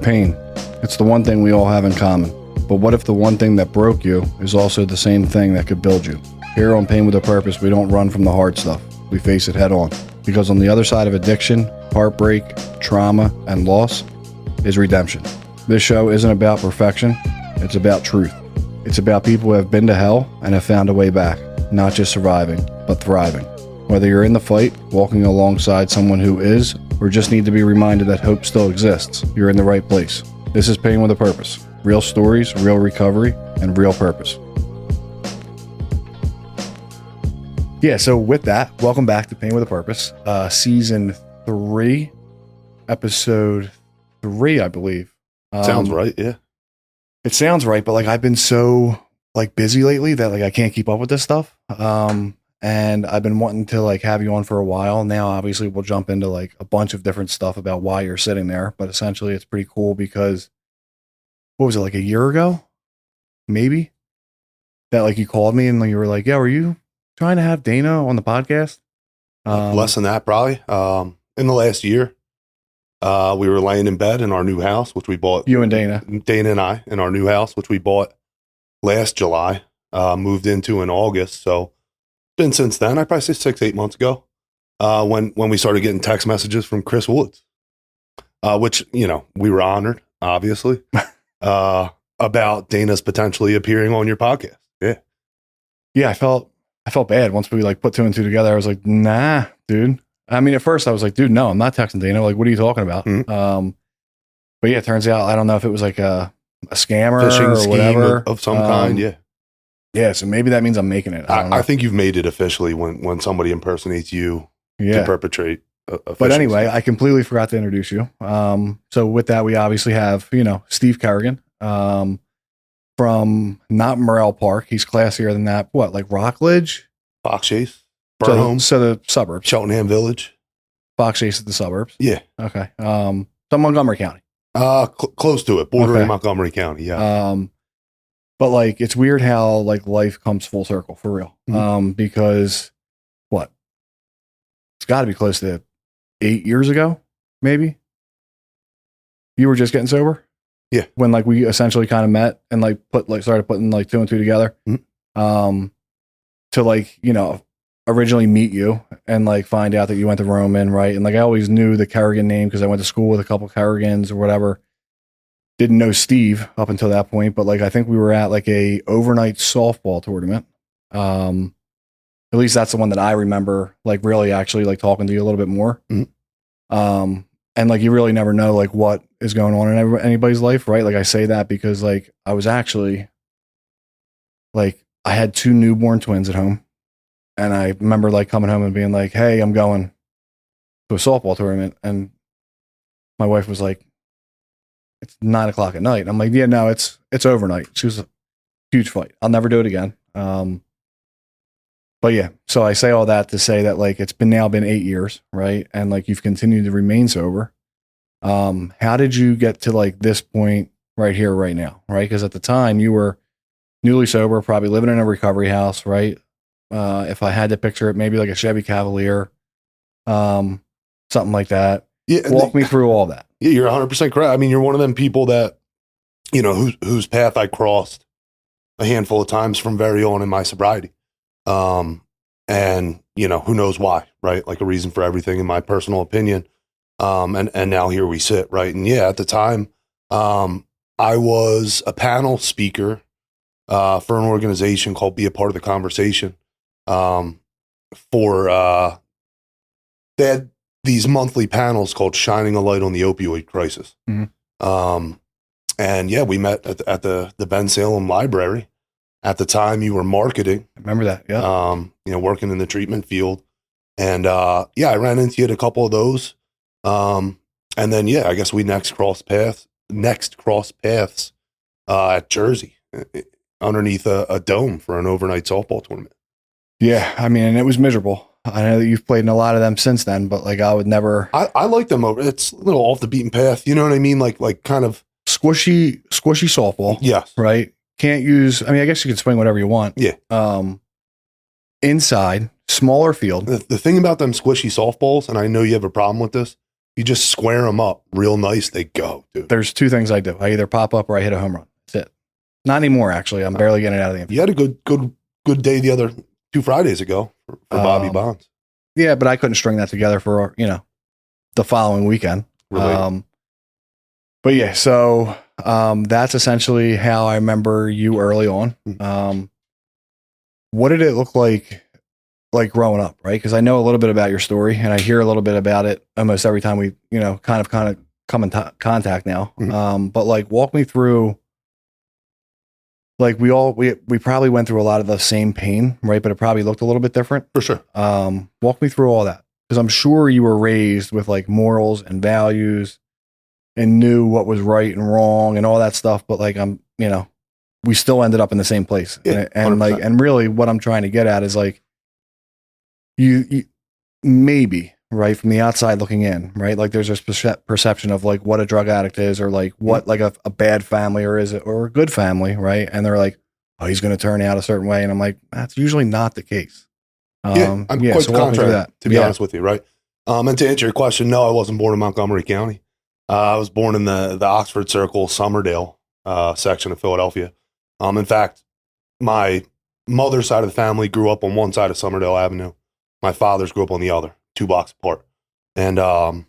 pain. It's the one thing we all have in common. But what if the one thing that broke you is also the same thing that could build you? Here on Pain with a Purpose, we don't run from the hard stuff. We face it head on. Because on the other side of addiction, heartbreak, trauma, and loss is redemption. This show isn't about perfection. It's about truth. It's about people who have been to hell and have found a way back. Not just surviving, but thriving. Whether you're in the fight, walking alongside someone who is, or just need to be reminded that hope still exists, you're in the right place. This is Pain with a Purpose. Real stories, real recovery, and real purpose. Yeah, so with that, welcome back to Pain with a Purpose. Season 3, episode 3, I believe. Sounds right, yeah. It sounds right, but I've been so busy lately that I can't keep up with this stuff. And I've been wanting to have you on for a while. Now, obviously, we'll jump into a bunch of different stuff about why you're sitting there. But essentially, it's pretty cool because, what was it, a year ago? Maybe? That you called me and you were like, yeah, were you trying to have Dana on the podcast? Less than that, probably. In the last year, we were laying in bed in our new house, which we bought. You and Dana. Dana and I, in our new house, which we bought last July, moved into in August. So, been since then. I'd probably say 6-8 months ago, when we started getting text messages from Chris Woods, which we were honored, obviously, about Dana's potentially appearing on your podcast. Yeah. I felt bad once we put 2 and 2 together. I was like, nah, dude. I mean, at first I was like, dude, no, I'm not texting Dana. What are you talking about? Mm-hmm. But yeah, it turns out I don't know if it was a scammer Phishing or scheme whatever of some kind. Yeah. Yeah, so maybe that means I'm making it. I think you've made it officially when somebody impersonates you to perpetrate a But phishing anyway, scheme. I completely forgot to introduce you. So with that, we obviously have, Steve Kerrigan from not Morel Park. He's classier than that. What, Rockledge? Fox Chase, Burnham, So the suburbs. Cheltenham Village. Fox Chase is the suburbs. Yeah. Okay. So Montgomery County. Close to it, bordering Okay. Montgomery County. Yeah. But it's weird how life comes full circle for real. Mm-hmm. Because what? It's got to be close to 8 years ago, maybe. You were just getting sober? Yeah. When we essentially kind of met and started putting 2 and 2 together. Mm-hmm. To originally meet you and find out that you went to Roman, right? And I always knew the Kerrigan name because I went to school with a couple Kerrigans or whatever. Didn't know Steve up until that point, but I think we were at a overnight softball tournament. At least that's the one that I remember, really actually talking to you a little bit more. Mm-hmm. And you really never know what is going on in anybody's life, right? I say that because I was actually I had 2 newborn twins at home, and I remember coming home and being like, "Hey, I'm going to a softball tournament," and my wife was like, "It's 9 o'clock at night." I'm like, "Yeah, no, it's overnight." She was a huge fight. I'll never do it again. But yeah, so I say all that to say that it's been 8 years, right? And you've continued to remain sober. How did you get to this point right here, right now, right? Because at the time you were newly sober, probably living in a recovery house, right? If I had to picture it, maybe a Chevy Cavalier, something like that. Yeah. Walk me through all that. Yeah, you're 100% correct. I mean, you're one of them people that, whose path I crossed a handful of times from very on in my sobriety. And who knows why, right? A reason for everything in my personal opinion. And now here we sit, right? And yeah, at the time, I was a panel speaker, for an organization called Be a Part of the Conversation. They had these monthly panels called Shining a Light on the Opioid Crisis. Mm-hmm. And yeah, we met at the Ben Salem Library. At the time, you were marketing. I remember that. Yeah. Working in the treatment field. And I ran into you at a couple of those. And then, I guess we next crossed paths at Jersey underneath a dome for an overnight softball tournament. Yeah. I mean, it was miserable. I know that you've played in a lot of them since then, but I would never. I like them over. It's a little off the beaten path. You know what I mean? Like kind of squishy softball. Yes. Right. Can't use. I mean, I guess you can swing whatever you want. Yeah. Inside, smaller field. The thing about them squishy softballs, and I know you have a problem with this, You just square them up real nice. They go, dude. There's two things I do. I either pop up or I hit a home run. That's it. Not anymore, actually. I'm barely getting it out of the infield. You had a good day the other 2 Fridays ago for Bobby Bonds. Yeah, but I couldn't string that together for, the following weekend. Really? But yeah, so that's essentially how I remember you early on. What did it look like growing up, right? Because I know a little bit about your story, and I hear a little bit about it almost every time we, kind of come in contact now. But like, walk me through. Like we probably went through a lot of the same pain, right? But it probably looked a little bit different. For sure. Walk me through all that, because I'm sure you were raised with like morals and values, and knew what was right and wrong and all that stuff. But like we still ended up in the same place. Yeah, and really what I'm trying to get at is like you maybe, right, from the outside looking in, right? Like there's this perception of like what a drug addict is, or like what like a bad family or is it, or a good family, right? And they're like, oh, he's going to turn out a certain way. And I'm like, that's usually not the case. I'm quite the contrary, to be honest with you, right? And to answer your question, no, I wasn't born in Montgomery County. I was born in the Oxford Circle, Somerdale section of Philadelphia. In fact, my mother's side of the family grew up on one side of Somerdale Avenue. My father's grew up on the other, 2 blocks apart. And had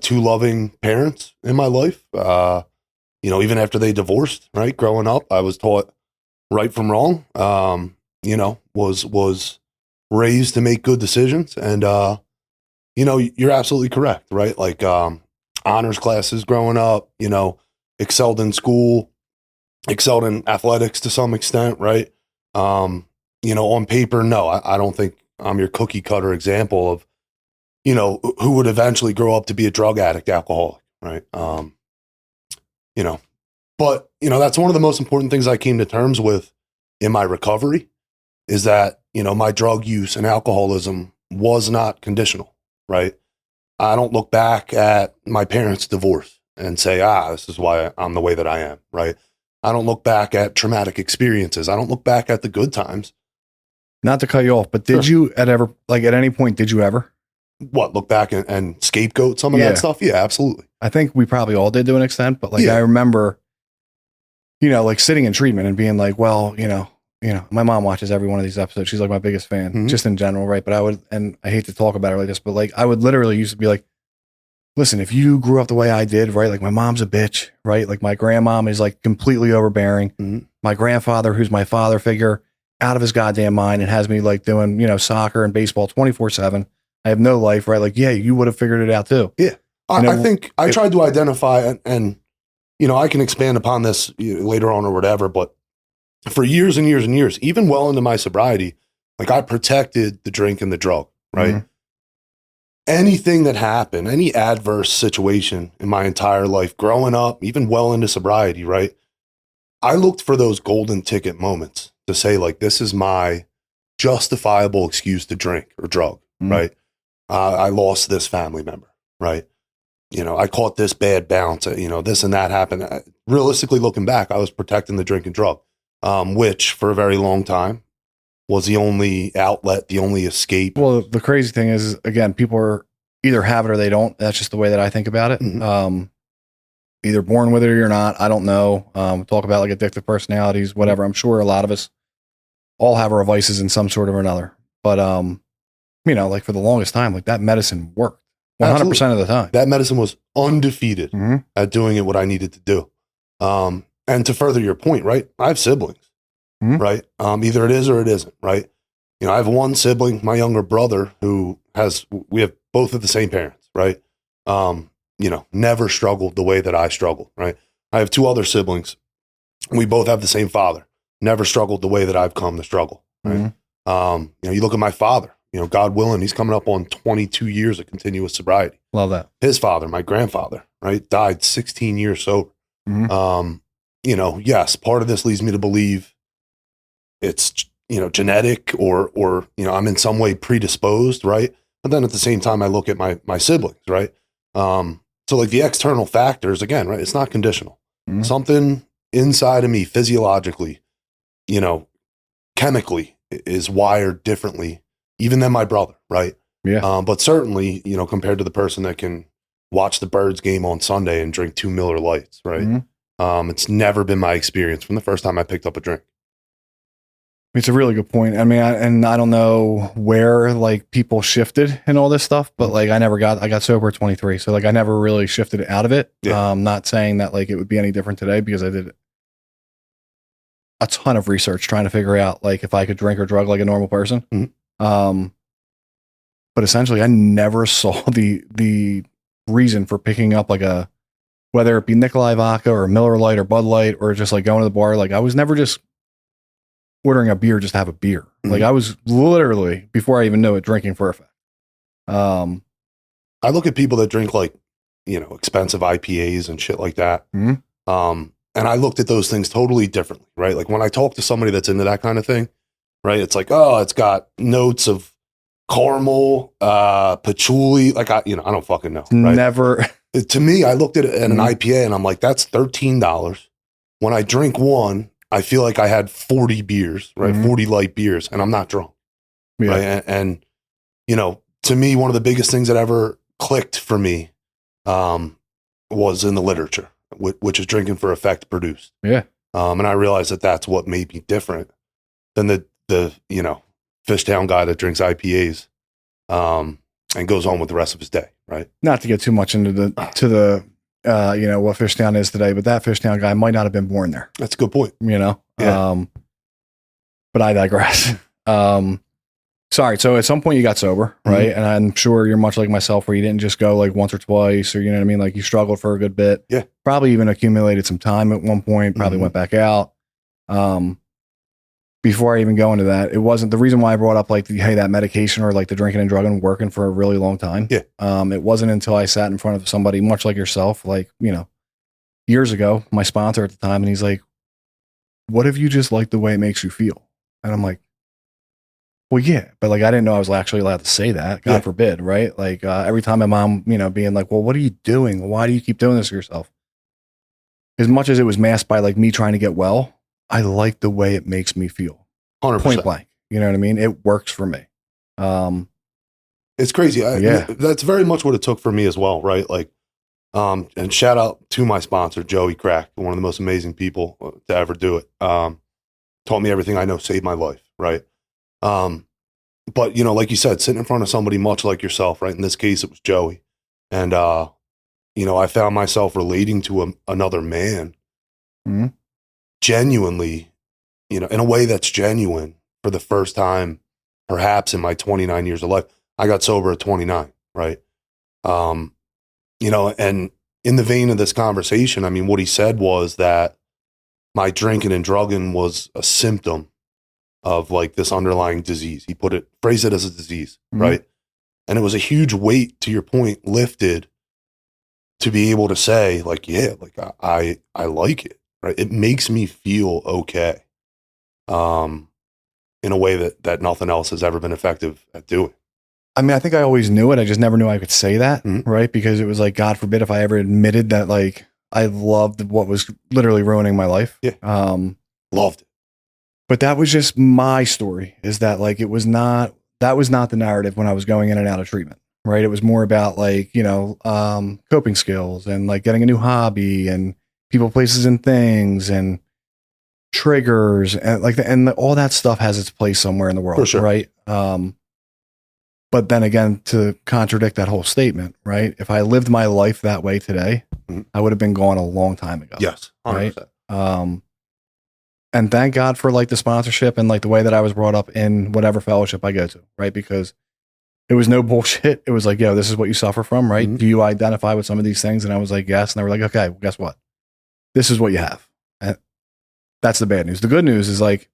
2 loving parents in my life. Even after they divorced, right? Growing up, I was taught right from wrong. Was raised to make good decisions. And, you're absolutely correct, right? Like honors classes growing up, excelled in school, excelled in athletics to some extent, right? On paper, no, I don't think I'm your cookie cutter example of, who would eventually grow up to be a drug addict, alcoholic, right? But that's one of the most important things I came to terms with in my recovery is that, my drug use and alcoholism was not conditional, right? I don't look back at my parents' divorce and say, this is why I'm the way that I am, right? I don't look back at traumatic experiences. I don't look back at the good times. Not to cut you off, but did you at any point, did you ever? What, look back and scapegoat some of that stuff? Yeah, absolutely. I think we probably all did to an extent, but I remember, like sitting in treatment and being like, well, my mom watches every one of these episodes. She's like my biggest fan, just in general, right? But I hate to talk about it like this, but like I would literally used to be like, listen, if you grew up the way I did, right? Like my mom's a bitch, right? Like my grandmom is like completely overbearing. My grandfather, who's my father figure, out of his goddamn mind and has me like doing, soccer and baseball 24/7. I have no life, right? Like, yeah, you would have figured it out too. Yeah. I think I tried to identify and I can expand upon this later on or whatever, but for years and years and years, even well into my sobriety, like I protected the drink and the drug, right? Anything that happened, any adverse situation in my entire life, growing up, even well into sobriety, right? I looked for those golden ticket moments to say, like, this is my justifiable excuse to drink or drug, right? I lost this family member, right? I caught this bad bounce, this and that happened. Realistically, looking back, I was protecting the drink and drug, which for a very long time was the only outlet, the only escape. Well, the crazy thing is, again, people are either have it or they don't. That's just the way that I think about it. Either born with it or you're not. I don't know. Talk about like addictive personalities, whatever. I'm sure a lot of us all have our vices in some sort of another. But, like for the longest time, like that medicine worked 100% of the time. That medicine was undefeated at doing it what I needed to do. And to further your point, right? I have siblings. Right. Either it is or it isn't. Right. I have one sibling, my younger brother, we have both of the same parents. Right. Never struggled the way that I struggled. Right. I have 2 other siblings. We both have the same father. Never struggled the way that I've come to struggle. Right. You look at my father, God willing, he's coming up on 22 years of continuous sobriety. Love that. His father, my grandfather, right, died 16 years sober. Yes, part of this leads me to believe it's, genetic or I'm in some way predisposed, right? But then at the same time, I look at my siblings, right? So like the external factors, again, right? It's not conditional. Something inside of me physiologically, chemically is wired differently even than my brother, right? Yeah. But certainly, you know, compared to the person that can watch the Birds game on Sunday and drink 2 Miller Lights, right? It's never been my experience from the first time I picked up a drink. It's a really good point. I mean, I don't know where like people shifted and all this stuff, but like I got sober at 23. So like I never really shifted out of it. Yeah. Not saying that like it would be any different today because I did a ton of research trying to figure out like if I could drink or drug like a normal person. But essentially I never saw the reason for picking up like whether it be Nikolai Vodka or Miller Lite or Bud Light or just like going to the bar. Like I was never just ordering a beer just to have a beer. Like I was literally, before I even knew it, drinking for effect. I look at people that drink like, you know, expensive IPAs and shit like that. And I looked at those things totally differently, right? Like when I talk to somebody that's into that kind of thing, right? It's like, oh, it's got notes of caramel, patchouli. Like I don't fucking know. Right? Never. To me, I looked at it at an IPA and I'm like, that's $13. When I drink one, I feel like I had 40 beers, right? 40 light beers, and I'm not drunk. Yeah. Right. And, you know, to me, one of the biggest things that ever clicked for me was in the literature, which is drinking for effect produced. Yeah. And I realized that that's what made me different than the you know, Fishtown guy that drinks IPAs and goes on with the rest of his day. Right. Not to get too much into the you know, what Fishtown is today, but that Fishtown guy might not have been born there. That's a good point. You know? Yeah. But I digress. Sorry. So at some point you got sober, right? And I'm sure you're much like myself where you didn't just go like once or twice or, you know what I mean? Like you struggled for a good bit. Yeah. Probably even accumulated some time at one point, probably went back out. Before I even go into that, it wasn't the reason why I brought up like hey, that medication or like the drinking and drugging working for a really long time. Yeah. It wasn't until I sat in front of somebody much like yourself, like, you know, years ago, my sponsor at the time, and he's like, what if you just like the way it makes you feel? And I'm like, well, yeah, but like I didn't know I was actually allowed to say that. God forbid, right? Like every time my mom, you know, being like, well, what are you doing? Why do you keep doing this to yourself? As much as it was masked by like me trying to get well, I like the way it makes me feel. 100%. Point blank. You know what I mean? It works for me. It's crazy. That's very much what it took for me as well, right? Like, and shout out to my sponsor, Joey Crack, one of the most amazing people to ever do it. Taught me everything I know, saved my life, right? But, you know, like you said, sitting in front of somebody much like yourself, right? In this case, it was Joey. And, you know, I found myself relating to another man genuinely, you know, in a way that's genuine for the first time, perhaps in my 29 years of life. I got sober at 29, right? You know, and in the vein of this conversation, I mean, what he said was that my drinking and drugging was a symptom of like this underlying disease. He phrased it as a disease, right? And it was a huge weight, to your point, lifted to be able to say like, yeah, like I like it, right? It makes me feel okay. In a way that nothing else has ever been effective at doing. I mean, I think I always knew it. I just never knew I could say that, right? Because it was like, God forbid if I ever admitted that like I loved what was literally ruining my life. Yeah. Loved it. But that was just my story, is that like that was not the narrative when I was going in and out of treatment, right? It was more about like, you know, coping skills and like getting a new hobby and people, places, and things and triggers and like and all that stuff has its place somewhere in the world, sure. Right? But then again, to contradict that whole statement, right? If I lived my life that way today, I would have been gone a long time ago. Yes, 100%. Right? And thank God for like the sponsorship and like the way that I was brought up in whatever fellowship I go to, right? Because it was no bullshit. It was like, yo, this is what you suffer from, right? Do you identify with some of these things? And I was like, yes. And they were like, okay, well, guess what? This is what you have. And that's the bad news. The good news is like,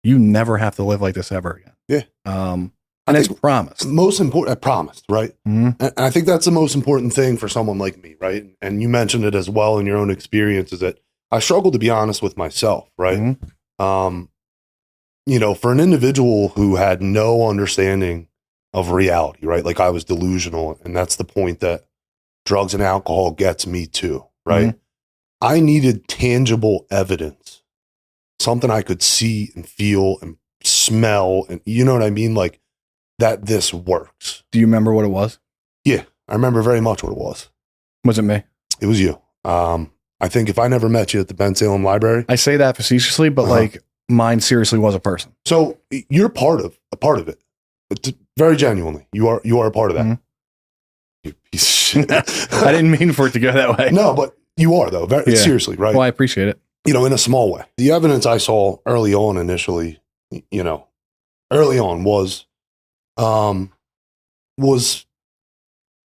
you never have to live like this ever again. Yeah. And it's promised. Most important, I promised, right? And I think that's the most important thing for someone like me, right? And you mentioned it as well in your own experience, is that I struggle to be honest with myself, right? You know, for an individual who had no understanding of reality, right? Like I was delusional, and that's the point that drugs and alcohol gets me to, right? I needed tangible evidence, something I could see and feel and smell, and you know what I mean? Like that this works. Do you remember what it was? Yeah, I remember very much what it was. Was it me? It was you. I think if I never met you at the Ben Salem Library, I say that facetiously, but like mine seriously was a person. so you're a part of it. It's very genuinely, you are a part of that. Mhm. You piece of shit. I didn't mean for it to go that way. No, but you are though. Very, Yeah. seriously, right? Well, I appreciate it. You know, in a small way. The evidence I saw early on, initially, you know, early on was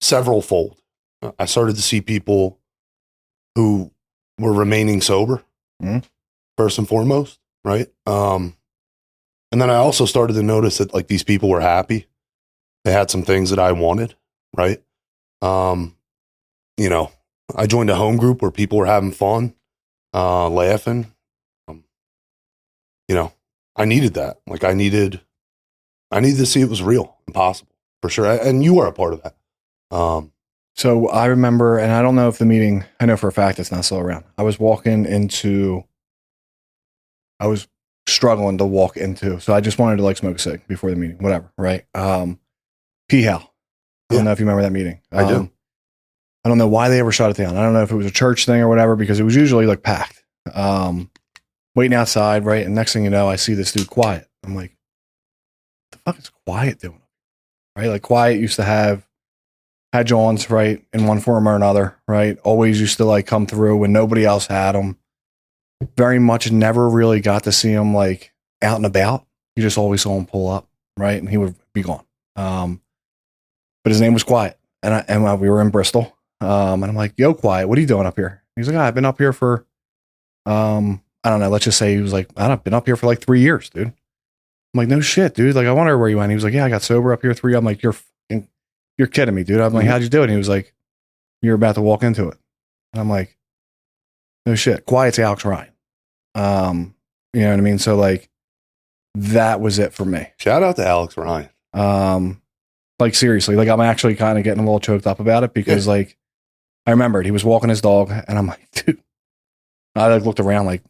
several fold. I started to see people who were remaining sober, Mhm. first and foremost, right? And then I also started to notice that like these people were happy. They had some things that I wanted, right? You know, I joined a home group where people were having fun, laughing. You know, I needed that. Like I needed to see it was real and possible for sure. And you are a part of that. So I remember, and I don't know if the meeting, I know for a fact it's not still around. I was struggling to walk into, so I just wanted to like smoke a cig before the meeting, whatever, right? P-Hal. I don't know if you remember that meeting. I do. I don't know why they ever shut it down. I don't know if it was a church thing or whatever, because it was usually like packed. Waiting outside, right? And next thing you know, I see this dude Quiet. I'm like, what the fuck is Quiet doing? Right? Like Quiet used to had Johns, right? In one form or another, right? Always used to like come through when nobody else had him. Very much never really got to see him like out and about. You just always saw him pull up, right? And he would be gone. But his name was Quiet. And we were in Bristol. And I'm like, yo, Quiet, what are you doing up here? He's like, I've been up here for, I don't know, let's just say he was like, I've been up here for like 3 years, dude. I'm like, no shit, dude. Like, I wonder where you went. He was like, yeah, I got sober up here 3. I'm like, you're kidding me, dude. I'm like, how'd you do it? And he was like, you're about to walk into it. And I'm like, no shit. Quiet's Alex Ryan. You know what I mean? So like, that was it for me. Shout out to Alex Ryan. Like seriously, like I'm actually kind of getting a little choked up about it because like, I remembered he was walking his dog and I'm like, dude, I like looked around like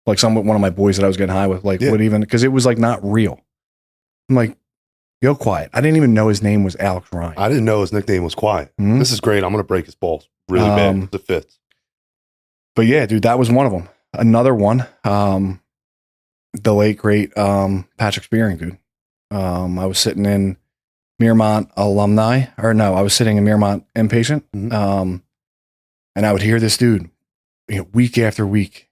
one of my boys that I was getting high with, like what even, because it was like not real. I'm like, yo, Quiet. I didn't even know his name was Alex Ryan. I didn't know his nickname was Quiet. Mm-hmm. This is great. I'm going to break his balls really bad. The fits. But yeah, dude, that was one of them. Another one, the late great Patrick Spearing, dude. I was sitting in Miramont alumni, or no, I was sitting in Miramont inpatient, and I would hear this dude, you know, week after week,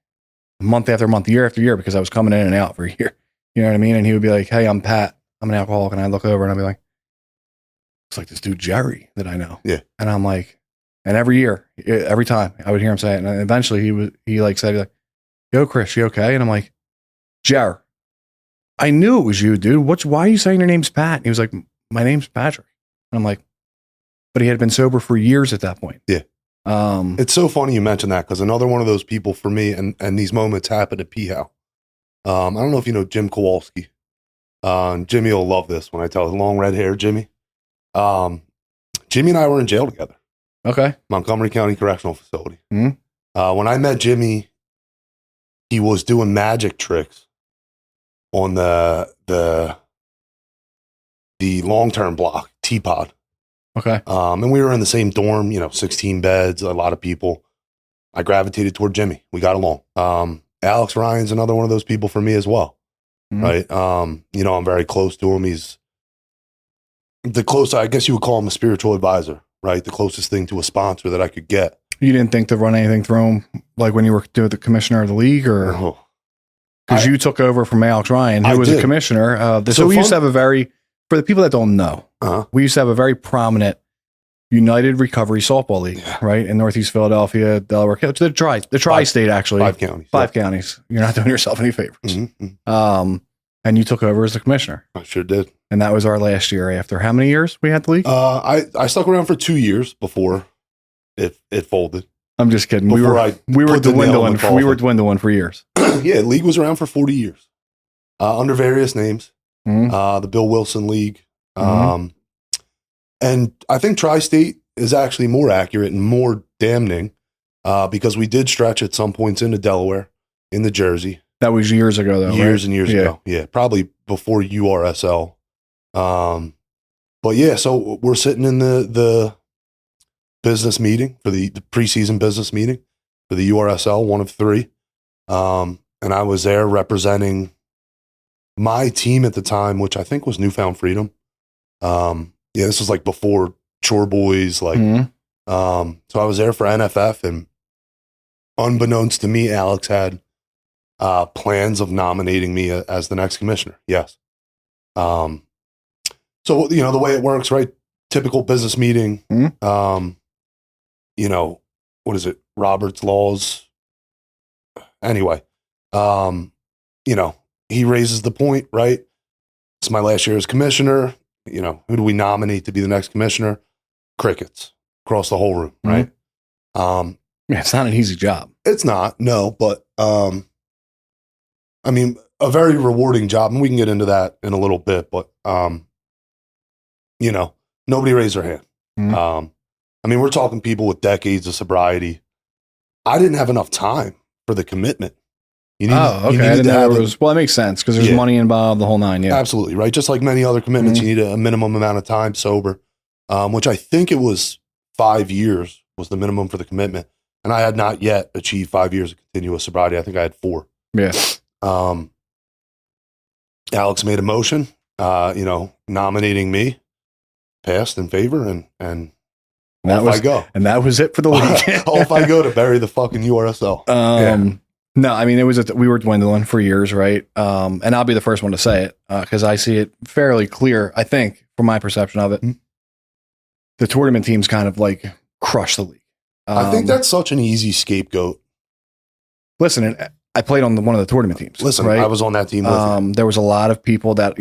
month after month, year after year, because I was coming in and out for a year. You know what I mean? And he would be like, "Hey, I'm Pat. I'm an alcoholic," and I look over and I'd be like, "It's like this dude Jerry that I know." Yeah. And I'm like, and every year, every time I would hear him say it, and eventually he said, "Yo, Chris, you okay?" And I'm like, "Jerry, I knew it was you, dude. Why are you saying your name's Pat?" And he was like, "My name's Patrick." And I'm like, but he had been sober for years at that point. Yeah. It's so funny you mentioned that because another one of those people for me, and these moments happened at P-Hal. I don't know if you know Jim Kowolski. Jimmy will love this when I tell his long red hair, Jimmy. Jimmy and I were in jail together. Okay. Montgomery County Correctional Facility. Mm-hmm. When I met Jimmy, he was doing magic tricks on the long-term block, T-Pod. Okay. And we were in the same dorm, 16 beds, a lot of people. I gravitated toward Jimmy. We got along. Alex Ryan's another one of those people for me as well. Mm-hmm. Right. I'm very close to him. He's the closest, I guess you would call him a spiritual advisor, right? The closest thing to a sponsor that I could get. You didn't think to run anything through him, like when you were the commissioner of the league, or because you took over from Alex Ryan, who was a commissioner. So we used to have for the people that don't know, we used to have a very prominent United Recovery Softball League, right? In Northeast Philadelphia, Delaware, the tri-state actually. 5 counties. 5 counties. You're not doing yourself any favors. Mm-hmm. And you took over as the commissioner. I sure did. And that was our last year after how many years we had the league? I stuck around for 2 years before it folded. I'm just kidding. We were dwindling for years. Yeah, league was around for 40 years. Under various names. Mm-hmm. The Bill Wilson League. Mm-hmm. And I think Tri-State is actually more accurate and more damning because we did stretch at some points into Delaware, into Jersey. That was years ago, though. Years and years ago. Yeah, probably before URSL. But yeah, so we're sitting in the business meeting for the preseason business meeting for the URSL, one of three. And I was there representing my team at the time, which I think was Newfound Freedom. Yeah, this was like before Chore Boys, like, so I was there for NFF, and unbeknownst to me, Alex had plans of nominating me as the next commissioner. Yes. So, the way it works, right? Typical business meeting, what is it? Robert's laws. Anyway, he raises the point, right? It's my last year as commissioner. Who do we nominate to be the next commissioner? Crickets across the whole room, right? It's not an easy job. It's not, no, but a very rewarding job, and we can get into that in a little bit, but nobody raised their hand. We're talking people with decades of sobriety. I didn't have enough time for the commitment. Okay. I didn't know it was, well, that makes sense because there's money involved, the whole nine. Yeah, absolutely. Right. Just like many other commitments, you need a minimum amount of time sober, which I think it was 5 years was the minimum for the commitment. And I had not yet achieved 5 years of continuous sobriety. I think I had 4. Yeah. Alex made a motion, nominating me, passed in favor, and I go. And that was it for the league. Off I go to bury the fucking URSL. No, it was we were dwindling for years, right? And I'll be the first one to say it because I see it fairly clear. I think, from my perception of it, the tournament teams kind of like crush the league. I think that's such an easy scapegoat. Listen, I played on one of the tournament teams. Listen, right? I was on that team with you. There was a lot of people that,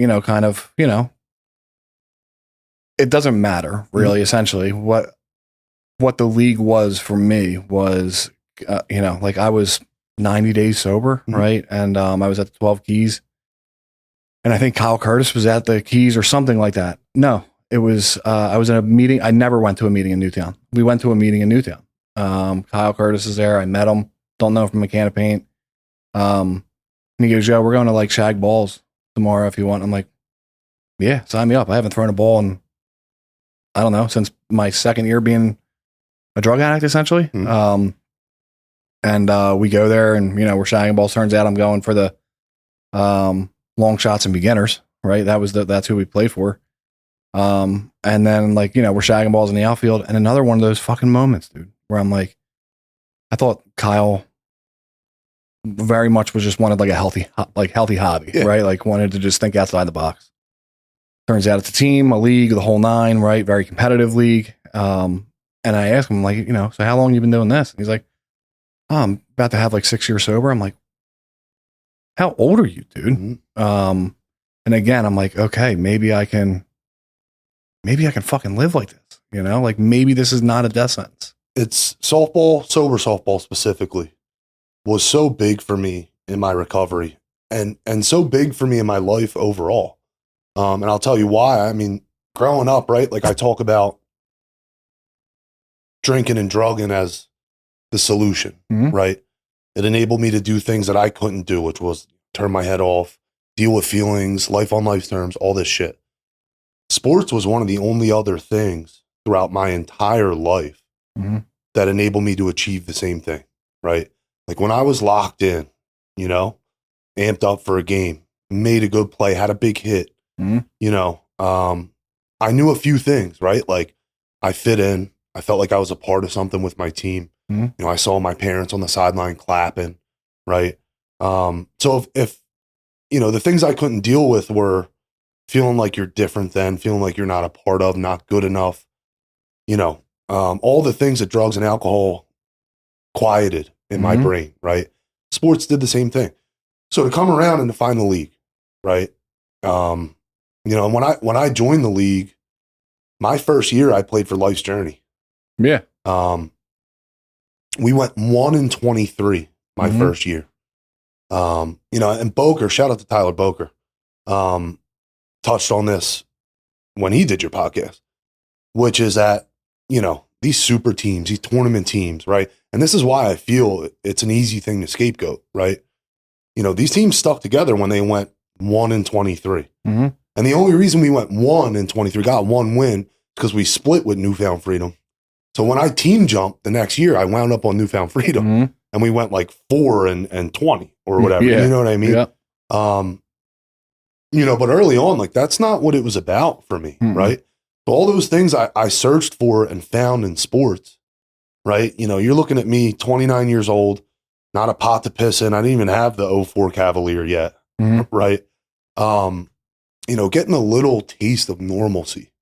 it doesn't matter really, essentially. What the league was for me was, I was 90 days sober, right? And I was at the 12 Keys. And I think Kyle Curtis was at the Keys or something like that. No, it was, I was in a meeting. I never went to a meeting in Newtown. We went to a meeting in Newtown. Kyle Curtis is there. I met him. Don't know from a can of paint. And he goes, "Yo, we're going to like shag balls tomorrow if you want." I'm like, "Yeah, sign me up." I haven't thrown a ball in, I don't know, since my second year being a drug addict, essentially. And we go there and, we're shagging balls. Turns out I'm going for the Longshots and beginners, right? That's who we played for. And then we're shagging balls in the outfield. And another one of those fucking moments, dude, where I'm like, I thought Kyle very much was just wanted like a healthy hobby, right? Like wanted to just think outside the box. Turns out it's a team, a league, the whole nine, right? Very competitive league. And I asked him so how long you been doing this? And he's like, "Oh, I'm about to have like 6 years sober." I'm like, "How old are you, dude?" And again, I'm like, okay, maybe I can fucking live like this, maybe this is not a death sentence. It's sober softball specifically was so big for me in my recovery and so big for me in my life overall. And I'll tell you why. Growing up, right? Like I talk about drinking and drugging as the solution, right? It enabled me to do things that I couldn't do, which was turn my head off, deal with feelings, life on life's terms, all this shit. Sports was one of the only other things throughout my entire life that enabled me to achieve the same thing, right? Like when I was locked in, amped up for a game, made a good play, had a big hit, I knew a few things, right? Like I fit in, I felt like I was a part of something with my team. I saw my parents on the sideline clapping, right? So if the things I couldn't deal with were feeling like you're different than, feeling like you're not a part of, not good enough, all the things that drugs and alcohol quieted in my brain, right? Sports did the same thing. So to come around and to find the league, right? And when I joined the league, my first year I played for Life's Journey. Yeah. We went 1-23 my first year. And Boker, shout out to Tyler Boker, touched on this when he did your podcast, which is that, these super teams, these tournament teams, right? And this is why I feel it's an easy thing to scapegoat, right? These teams stuck together when they went 1-23. And And the only reason we went 1 in 23, got 1 win, because we split with Newfound Freedom. So when I team jumped the next year, I wound up on Newfound Freedom, and we went like 4 and 20 or whatever. Yeah. You know what I mean? Yeah. You know, but early on, like that's not what it was about for me, right? So all those things I searched for and found in sports, right? You know, you're looking at me, 29 years old, not a pot to piss in. I didn't even have the 04 Cavalier yet, right? You know, getting a little taste of normalcy,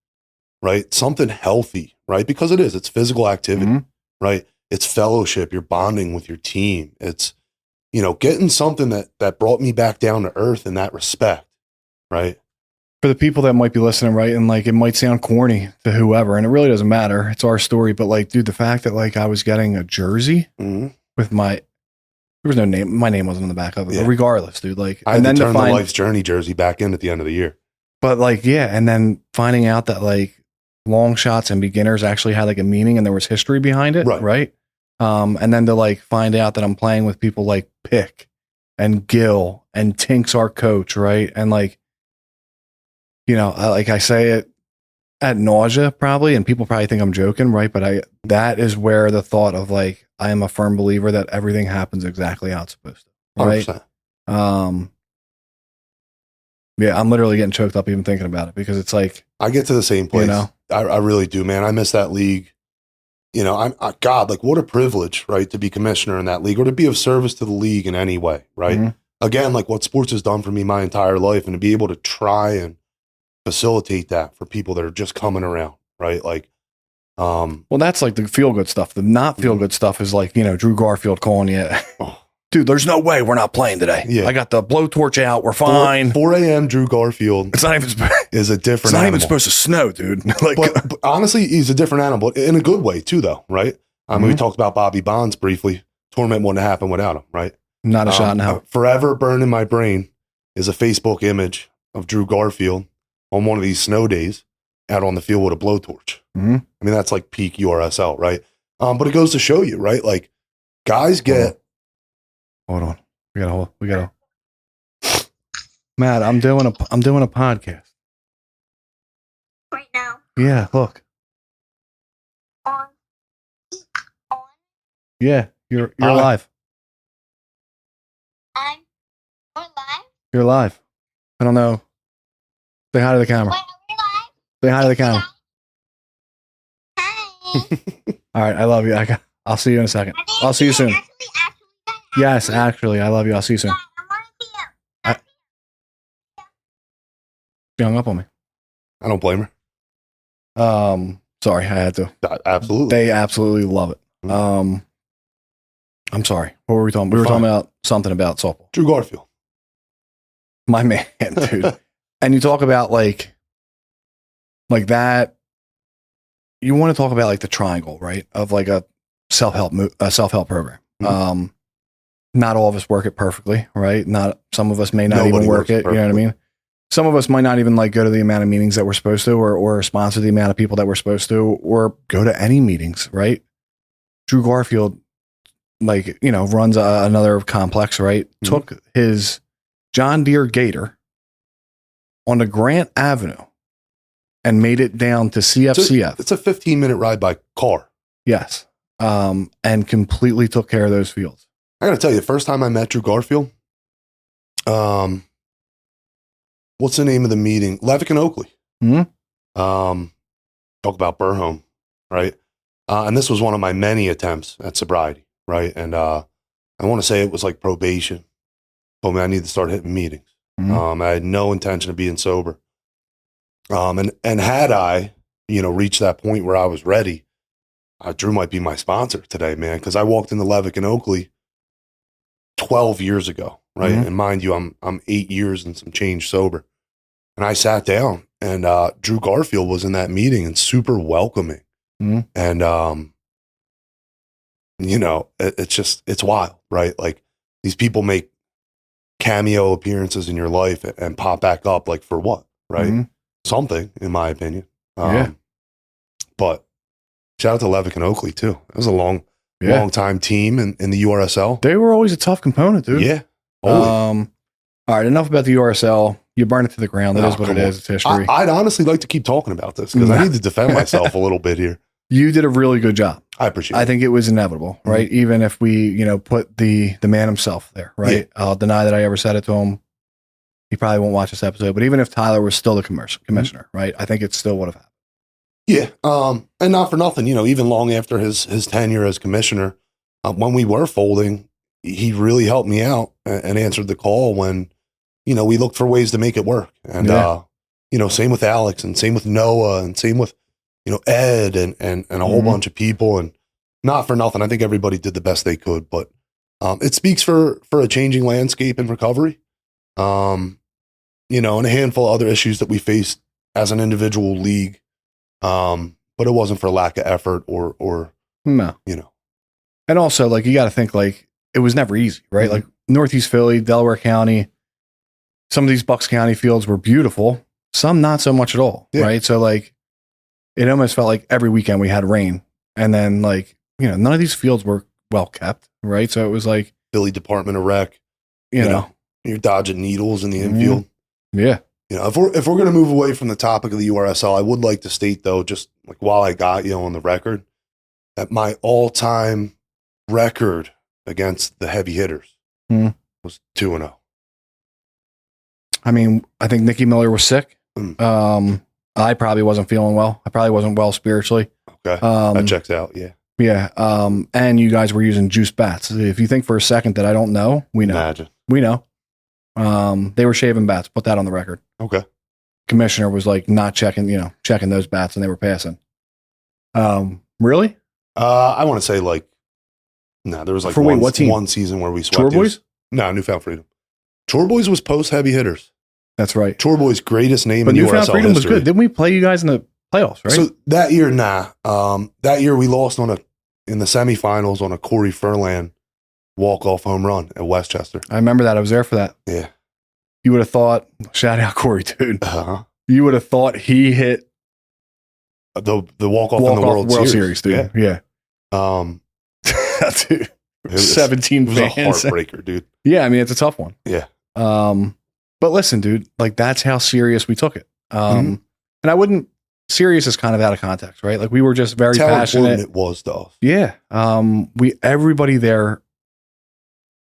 right? Something healthy, right? Because it's physical activity, right? It's fellowship. You're bonding with your team. It's, you know, getting something that brought me back down to earth in that respect, right? For the people that might be listening, right? And like, it might sound corny to whoever, and it really doesn't matter. It's our story. But like, dude, the fact that like I was getting a jersey with there was no name. My name wasn't on the back of it, but regardless, dude, like, I had to turn the Life's Journey jersey back in at the end of the year. But like, yeah. And then finding out that like Longshots and beginners actually had like a meaning and there was history behind it. Right. And then to like find out that I'm playing with people like Pick and Gil and Tink's our coach. Right. And like, you know, I say it ad nausea probably, and people probably think I'm joking. Right. But that is where the thought of like, I am a firm believer that everything happens exactly how it's supposed to. Right. 100%. Yeah, I'm literally getting choked up even thinking about it, because it's like, I get to the same place. You know? I really do, man. I miss that league. You know, God, like what a privilege, right? To be commissioner in that league, or to be of service to the league in any way, right? Again, like what sports has done for me my entire life, and to be able to try and facilitate that for people that are just coming around, right? Like, well, that's like the feel good stuff. The not feel good stuff is like, you know, Drew Garfield calling you, dude, there's no way we're not playing today. Yeah. I got the blowtorch out. We're fine. 4 a.m. Drew Garfield. It's not even is a different. It's not animal. even supposed to snow, dude. Like, but honestly, he's a different animal in a good way too, though, right? I mean, we talked about Bobby Bonds briefly. Tournament wouldn't have happened without him, right? Not a shot in hell. Forever burned in my brain is a Facebook image of Drew Garfield on one of these snow days out on the field with a blowtorch. I mean, that's like peak URSL, right? But it goes to show you, right? Like guys get. Hold on. We gotta. Matt, I'm doing a podcast right now. Yeah, look. On. Yeah, you're live. We're live. You're live. I don't know. Say hi to the camera. Wait, are we live? Say hi to the camera. Hi. All right, I love you. I'll see you in a second. I'll see you soon. Yes, actually, I love you. I'll see you soon. She hung up on me. I don't blame her. Sorry, I had to. Absolutely. They absolutely love it. I'm sorry. What were we talking about? We were talking about something about softball. Drew Garfield. My man, dude. And you talk about like that. You want to talk about like the triangle, right? Of like a self-help program. Not all of us work it perfectly, right? Some of us may not even work it. You know what I mean? Some of us might not even like go to the amount of meetings that we're supposed to, or sponsor the amount of people that we're supposed to, or go to any meetings, right? Drew Garfield, like, you know, runs another complex, right? Took his John Deere Gator on the Grant Avenue and made it down to CFCF. It's a 15-minute ride by car. Yes. And completely took care of those fields. I got to tell you, the first time I met Drew Garfield, what's the name of the meeting? Lavin Oakley. Talk about Burhome, right? And this was one of my many attempts at sobriety, right? And I want to say it was like probation. Told me I need to start hitting meetings. I had no intention of being sober. And had I, you know, reached that point where I was ready, Drew might be my sponsor today, man, because I walked into Lavin Oakley 12 years ago, right? And mind you, I'm 8 years and some change sober. And I sat down, and Drew Garfield was in that meeting and super welcoming. And, you know, it's wild, right? Like these people make cameo appearances in your life and pop back up, like for what, right? Something, in my opinion. But shout out to Lavin Oakley too. It was a long time team in the URSL. They were always a tough component, dude. Yeah. Always. All right, enough about the URSL. You burn it to the ground. That Oh, is what come it on. is. It's history. I'd honestly like to keep talking about this because I need to defend myself a little bit here. You did a really good job. I appreciate it. I think it was inevitable, right? Even if we, put the man himself there, right? I'll deny that I ever said it to him. He probably won't watch this episode, but even if Tyler was still the commissioner, right? I think it still would have happened. Yeah. And not for nothing, even long after his tenure as commissioner, when we were folding, he really helped me out and answered the call when, we looked for ways to make it work. And, same with Alex and same with Noah and same with, Ed and a whole bunch of people. And not for nothing, I think everybody did the best they could, but it speaks for a changing landscape in recovery. And a handful of other issues that we faced as an individual league. But it wasn't for lack of effort or No. And also, you got to think, it was never easy, right? Mhm. Northeast Philly, Delaware County, some of these Bucks County fields were beautiful, some not so much at all, right? So, it almost felt like every weekend we had rain. And then, none of these fields were well kept, right? So it was Philly Department of Rec, you're dodging needles in the infield. Yeah. If we're going to move away from the topic of the URSL, I would like to state, though, just while I got you on the record, that my all-time record against the heavy hitters was 2-0. I mean, I think Nicky Miller was sick. I probably wasn't feeling well. I probably wasn't well spiritually. Okay. That checks out. Yeah. Yeah. And you guys were using juice bats. If you think for a second that I don't know, we know. Imagine. We know. They were shaving bats. Put that on the record. Okay. Commissioner was not checking those bats, and they were passing. Really? I want to say there was For what team? one season where we swept. Chore Boys? No, Newfound Freedom. Chore Boys was post heavy hitters. That's right. Chore Boys' greatest name But in Newfound URSL Freedom history. was good. Didn't we play you guys in the playoffs, right? So that year, that year we lost in the semifinals on a Corey Furlan walk-off home run at Westchester. I remember that. I was there for that. Yeah. You would have thought, shout out Corey, dude. Uh-huh. You would have thought he hit The walk-off in the World Series. dude. Yeah. Dude. 17 It was a fans. heartbreaker, dude. Yeah, I mean, it's a tough one. Yeah. But listen, dude, that's how serious we took it. And I wouldn't, serious is kind of out of context, right? We were just very That's how passionate. important it was to us. Yeah. Everybody there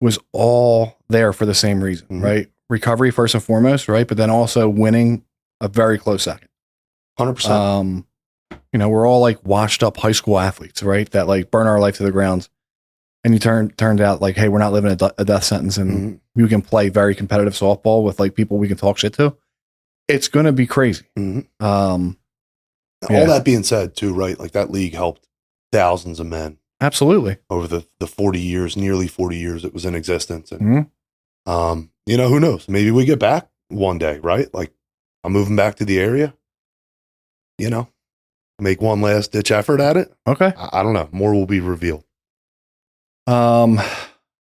was all there for the same reason, right? Recovery first and foremost, right? But then also winning a very close second. 100%. We're all washed up high school athletes, right? That burn our life to the ground. And you turned out hey, we're not living a death sentence, and you can play very competitive softball with people we can talk shit to. It's going to be crazy. All that being said, too, right? That league helped thousands of men. Absolutely. Over the 40 years, nearly 40 years it was in existence. And, who knows? Maybe we get back one day, right? I'm moving back to the area, make one last ditch effort at it. Okay. I don't know. More will be revealed. All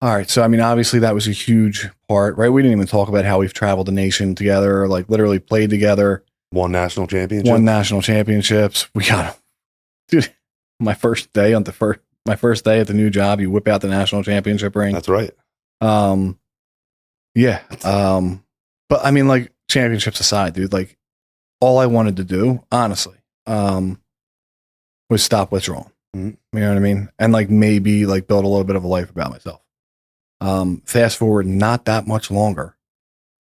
right. So, I mean, obviously that was a huge part, right? We didn't even talk about how we've traveled the nation together, literally played together. Won national championships. We got, dude, my first day at the new job, you whip out the national championship ring. That's right. Yeah. But I mean, championships aside, dude, all I wanted to do, honestly, was stop withdrawing. You know what I mean? And maybe build a little bit of a life about myself. Fast forward not that much longer.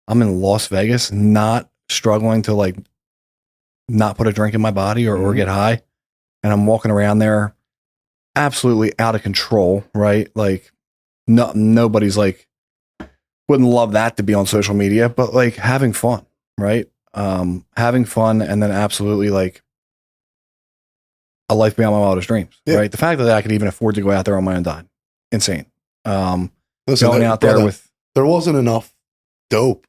I'm in Las Vegas, not struggling to not put a drink in my body or get high. And I'm walking around there absolutely out of control, right? Nobody's wouldn't love that to be on social media, but having fun, right? Having fun, and then absolutely a life beyond my wildest dreams, right? The fact that I could even afford to go out there on my own dime, insane. Listen, going out there with, there wasn't enough dope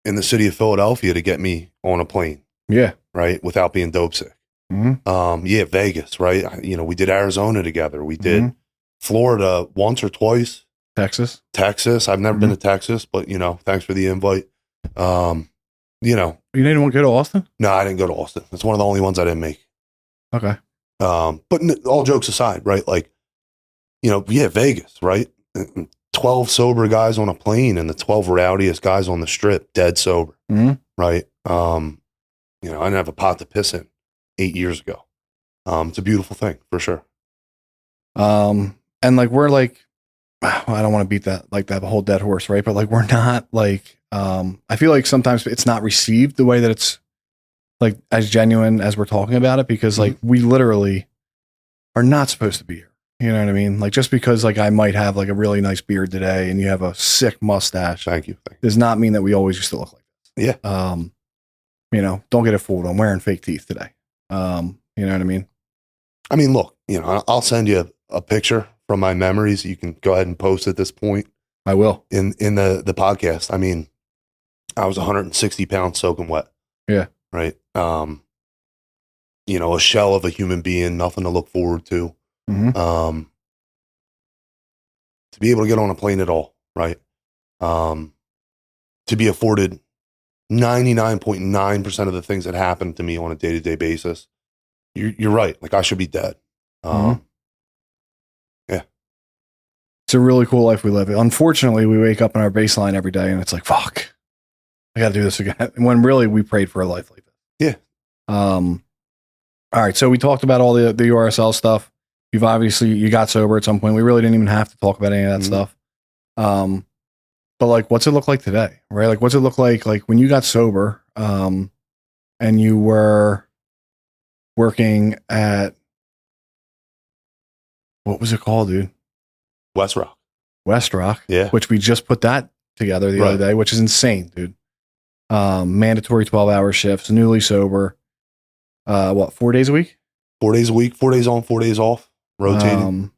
in the city of Philadelphia to get me on a plane, right, without being dope sick. Vegas, right? We did Arizona together. We did Florida once or twice. Texas. I've never been to Texas, but thanks for the invite. You didn't want to go to Austin? No, I didn't go to Austin. It's one of the only ones I didn't make. Okay. But all jokes aside, right? Vegas, right? 12 sober guys on a plane and the 12 rowdiest guys on the strip, dead sober. Mm-hmm. Right. You know, I didn't have a pot to piss in 8 years ago. It's a beautiful thing for sure. And like, we're like, I don't want to beat that, like that whole dead horse. Right. But like, we're not like, I feel like sometimes it's not received the way that it's like as genuine as we're talking about it, because like we literally are not supposed to be here. You know what I mean? Like, just because like I might have like a really nice beard today and you have a sick mustache, Thank you. does not mean that we always used to look like this. Yeah. You know, don't get it fooled. I'm wearing fake teeth today. You know what I mean? I mean, look, you know, I'll send you a picture from my memories. You can go ahead and post at this point. I will. In the podcast. I mean, I was 160 pounds soaking wet. Yeah. Right. You know, a shell of a human being, nothing to look forward to. Mm-hmm. To be able to get on a plane at all, right? To be afforded 99.9% of the things that happen to me on a day-to-day basis. You're right. Like, I should be dead. Mm-hmm. Yeah. It's a really cool life we live. Unfortunately, we wake up in our baseline every day and it's like, fuck, I got to do this again. When really we prayed for a life like this. Yeah. All right. So we talked about all the URSL stuff. You've obviously, you got sober at some point. We really didn't even have to talk about any of that stuff. But like, what's it look like today? Right? Like, what's it look like when you got sober, and you were working at, what was it called, dude? West Rock. Yeah. Which we just put that together the other day, which is insane, dude. Mandatory 12-hour shifts, newly sober. 4 days a week? 4 days a week, 4 days on, 4 days off, rotating.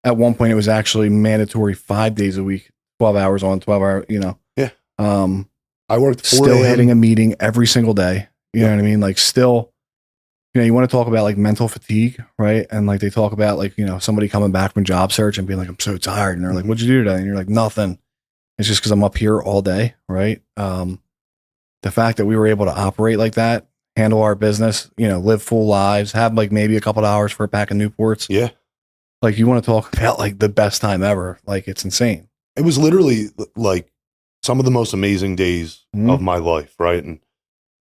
At one point, it was actually mandatory 5 days a week, 12 hours on, 12 hours, you know. Yeah. I worked still hitting a meeting every single day. You know what I mean? Like, still, you know, you want to talk about like mental fatigue, right? And like they talk about like, you know, somebody coming back from job search and being like, I'm so tired. And they're like, what'd you do today? And you're like, nothing. It's just because I'm up here all day, right? The fact that we were able to operate like that, handle our business, you know, live full lives, have like maybe a couple of hours for a pack of Newports. Yeah. Like, you want to talk about like the best time ever. Like, it's insane. It was literally like some of the most amazing days of my life. Right. And,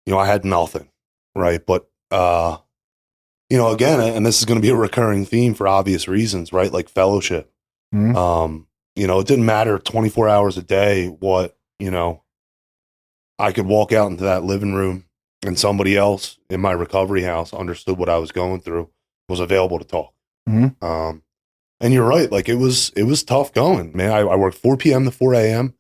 you know, I had nothing. Right. But, you know, again, and this is going to be a recurring theme for obvious reasons, right? Like fellowship. You know, it didn't matter 24 hours a day what, you know, I could walk out into that living room and somebody else in my recovery house understood what I was going through, was available to talk. And you're right. Like, it was tough going, man. I worked 4 p.m. to 4 a.m.,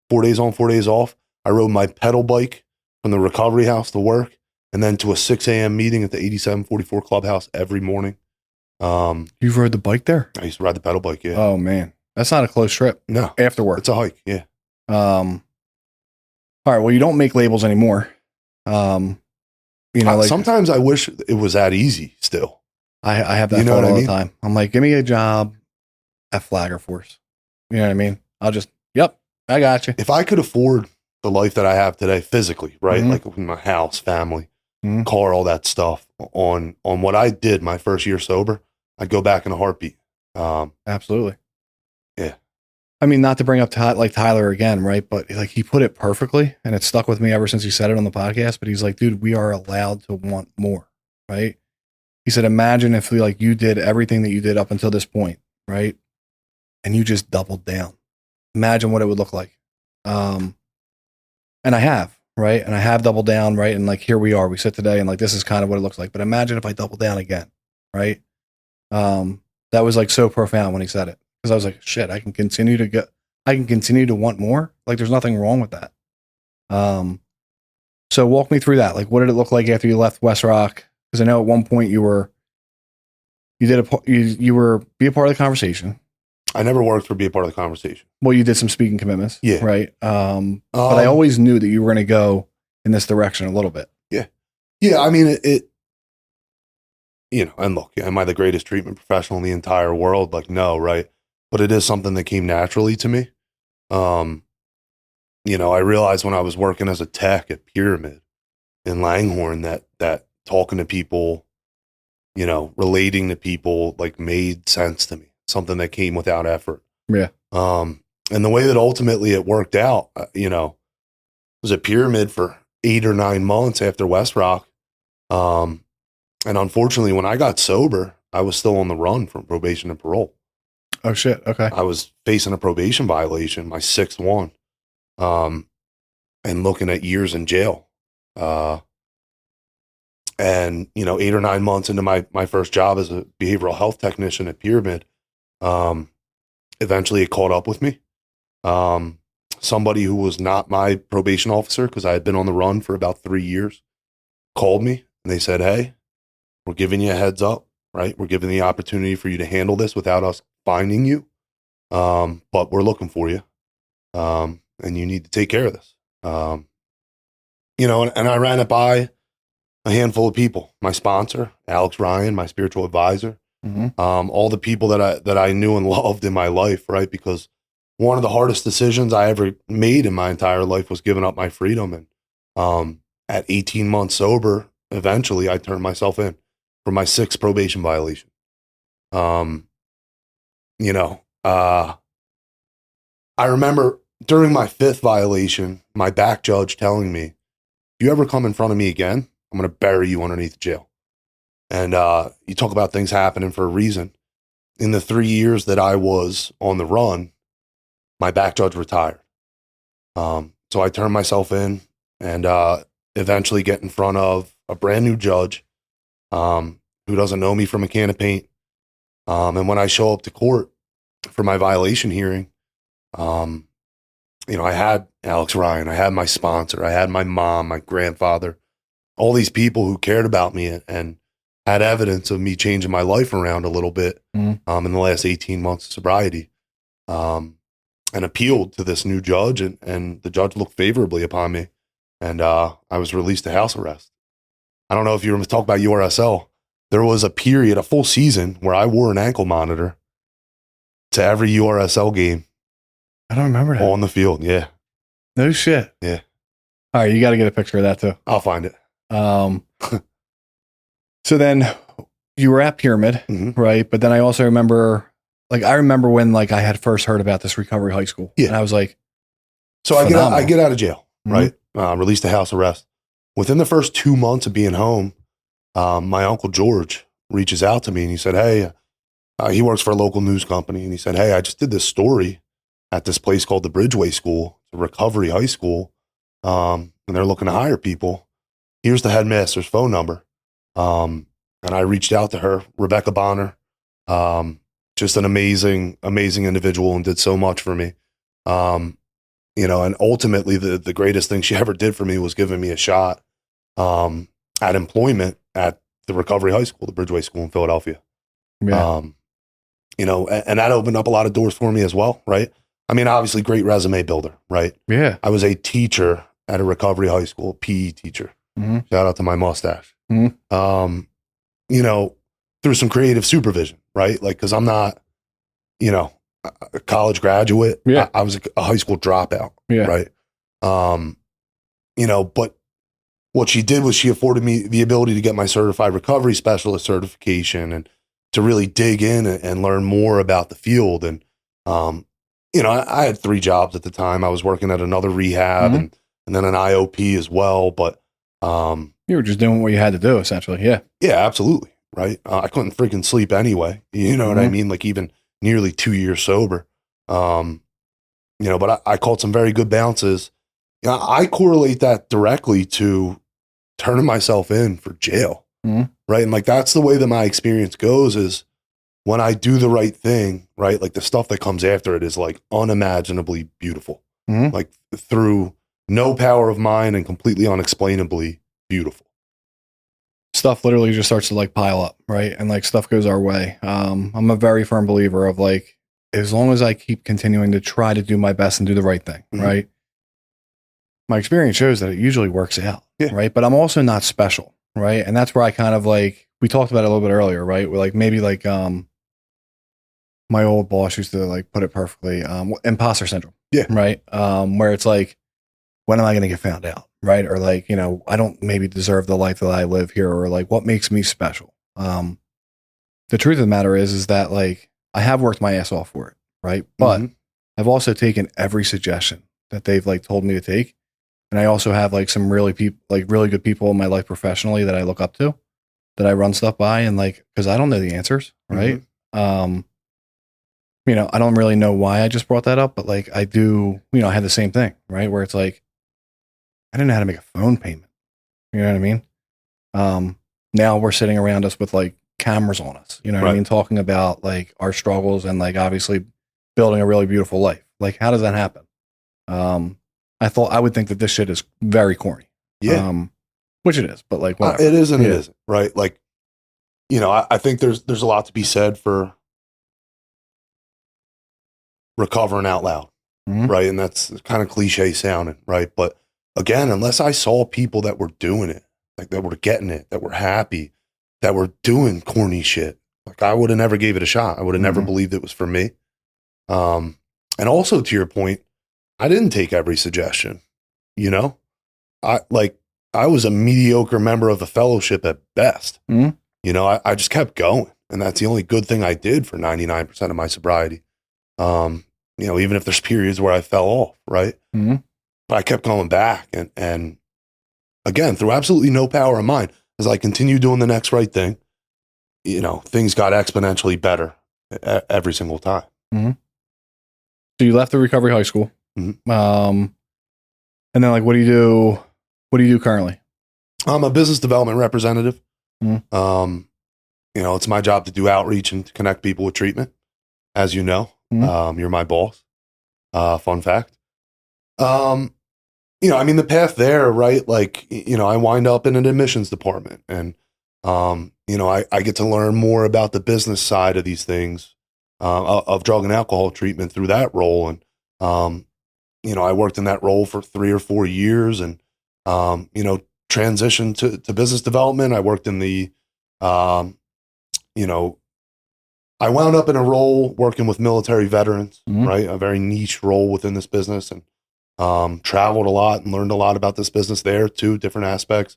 4 days on, 4 days off. I rode my pedal bike from the recovery house to work and then to a 6 a.m. meeting at the 8744 clubhouse every morning. You've rode the bike there? I used to ride the pedal bike. Yeah. Oh man. That's not a close trip. No. After work. It's a hike. Yeah. All right. Well, you don't make labels anymore. You know, like sometimes I wish it was that easy still. I have that thought all the time. I'm like, give me a job at Flagger Force. You know what I mean? I'll just, yep, I got you. If I could afford the life that I have today physically, right? Like with my house, family, car, all that stuff on what I did my first year sober, I'd go back in a heartbeat. Absolutely. Yeah. I mean, not to bring up like Tyler again, right? But like, he put it perfectly and it stuck with me ever since he said it on the podcast. But he's like, dude, we are allowed to want more, right? He said, imagine if you did everything that you did up until this point, right? And you just doubled down. Imagine what it would look like. And I have, right? And I have doubled down, right? And like, here we are, we sit today and like, this is kind of what it looks like. But imagine if I double down again, right? That was like so profound when he said it. Because I was like, shit, I can continue to want more. Like, there's nothing wrong with that. So walk me through that. Like, what did it look like after you left West Rock? Because I know at one point you were be a part of the conversation. I never worked for be a part of the conversation. Well, you did some speaking commitments. Yeah. Right. But I Um, always knew that you were going to go in this direction a little bit. Yeah, I mean, it you know, and look, am I the greatest treatment professional in the entire world? Like, no, right? But it is something that came naturally to me. You know, I realized when I was working as a tech at Pyramid in Langhorne that talking to people, you know, relating to people, like, made sense to me. Something that came without effort. Yeah. And the way that ultimately it worked out, was a pyramid for 8 or 9 months after West Rock. And unfortunately, when I got sober, I was still on the run from probation and parole. Oh shit. Okay. I was facing a probation violation, my 6th one, and looking at years in jail. And 8 or 9 months into my first job as a behavioral health technician at Pyramid, eventually it caught up with me. Somebody who was not my probation officer, because I had been on the run for about 3 years, called me and they said, "Hey, we're giving you a heads up, right? We're giving the opportunity for you to handle this without us finding you. But we're looking for you. And you need to take care of this." And I ran it by a handful of people, my sponsor, Alex Ryan, my spiritual advisor, all the people that I knew and loved in my life, right? Because one of the hardest decisions I ever made in my entire life was giving up my freedom. And at 18 months sober, eventually I turned myself in for my 6th probation violation. I remember during my 5th violation, my back judge telling me, "If you ever come in front of me again, I'm going to bury you underneath jail." And you talk about things happening for a reason. In the 3 years that I was on the run, my back judge retired. So I turned myself in and eventually get in front of a brand new judge who doesn't know me from a can of paint. And when I show up to court for my violation hearing, I had Alex Ryan, I had my sponsor, I had my mom, my grandfather, all these people who cared about me and had evidence of me changing my life around a little bit in the last 18 months of sobriety, and appealed to this new judge, and the judge looked favorably upon me, and I was released to house arrest. I don't know if you were talk about URSL. There was a period, a full season, where I wore an ankle monitor to every URSL game. I don't remember that. On the field, yeah. No shit. Yeah. All right, you got to get a picture of that too. I'll find it. So then you were at Pyramid, right? But then I also remember, when I had first heard about this recovery high school. Yeah. And I was like, so I get out of jail, right? Released to house arrest. Within the first 2 months of being home, my Uncle George reaches out to me and he said, "Hey," he works for a local news company. And he said, "Hey, I just did this story at this place called the Bridgeway School, it's a recovery high school. And they're looking to hire people. Here's the headmaster's phone number." And I reached out to her, Rebecca Bonner, just an amazing, amazing individual, and did so much for me. And ultimately the greatest thing she ever did for me was giving me a shot at employment at the recovery high school, the Bridgeway School in Philadelphia. Yeah. And that opened up a lot of doors for me as well, right? I mean, obviously great resume builder, right? Yeah. I was a teacher at a recovery high school, PE teacher. Shout out to my mustache. Through some creative supervision, right? Like, cause I'm not, a college graduate. Yeah. I was a high school dropout. Yeah. Right. But what she did was she afforded me the ability to get my certified recovery specialist certification and to really dig in and learn more about the field. And, I had 3 jobs at the time. I was working at another rehab and then an IOP as well. But, you were just doing what you had to do, essentially. Yeah. Yeah, absolutely. Right. I couldn't freaking sleep anyway. You know what I mean? Like even nearly 2 years sober. But I called some very good bounces. I correlate that directly to turning myself in for jail. Right. And that's the way that my experience goes is when I do the right thing, right? Like the stuff that comes after it is unimaginably beautiful, through no power of mine and completely unexplainably beautiful. Stuff literally just starts to pile up, right? And stuff goes our way. I'm a very firm believer of as long as I keep continuing to try to do my best and do the right thing, right? My experience shows that it usually works out, right? But I'm also not special, right? And that's where I kind of we talked about it a little bit earlier, right? Where maybe my old boss used to put it perfectly, imposter syndrome, right? Where it's when am I going to get found out? Right. Or I don't maybe deserve the life that I live here, or what makes me special. The truth of the matter is that I have worked my ass off for it. Right. But I've also taken every suggestion that they've like told me to take. And I also have like some really really good people in my life professionally that I look up to, that I run stuff by, and like, cause I don't know the answers. Right. You know, I don't really know why I just brought that up, but like I do, you know, I had the same thing, right? Where it's like, I didn't know how to make a phone payment. You know what I mean? Now we're sitting around us with like cameras on us, you know what I mean? Talking about like our struggles and like obviously building a really beautiful life. Like, how does that happen? I would think that this shit is very corny. Yeah. Which it is, but like, whatever. It is and it isn't, right? Like, you know, I think there's a lot to be said for recovering out loud, right? And that's kind of cliche sounding, right? But again, unless I saw people that were doing it, like that were getting it, that were happy, that were doing corny shit, like I would have never gave it a shot. I would have never believed it was for me. And also to your point, I didn't take every suggestion, you know? I was a mediocre member of the fellowship at best. You know, I just kept going. And that's the only good thing I did for 99% of my sobriety. You know, even if there's periods where I fell off, right? But I kept going back. And again, through absolutely no power of mine, as I continued doing the next right thing, you know, things got exponentially better every single time. So you left the recovery high school. And then like, what do you do? What do you do currently? I'm a business development representative. You know, it's my job to do outreach and to connect people with treatment. As you know, you're my boss. Fun fact. You know, I mean, the path there, right? Like, you know, I wind up in an admissions department, and, you know, I get to learn more about the business side of these things, of drug and alcohol treatment through that role. And, you know, I worked in that role for 3 or 4 years, and, you know, transitioned to business development. I worked in the, you know, I wound up in a role working with military veterans, right? A very niche role within this business, and traveled a lot and learned a lot about this business there too, different aspects.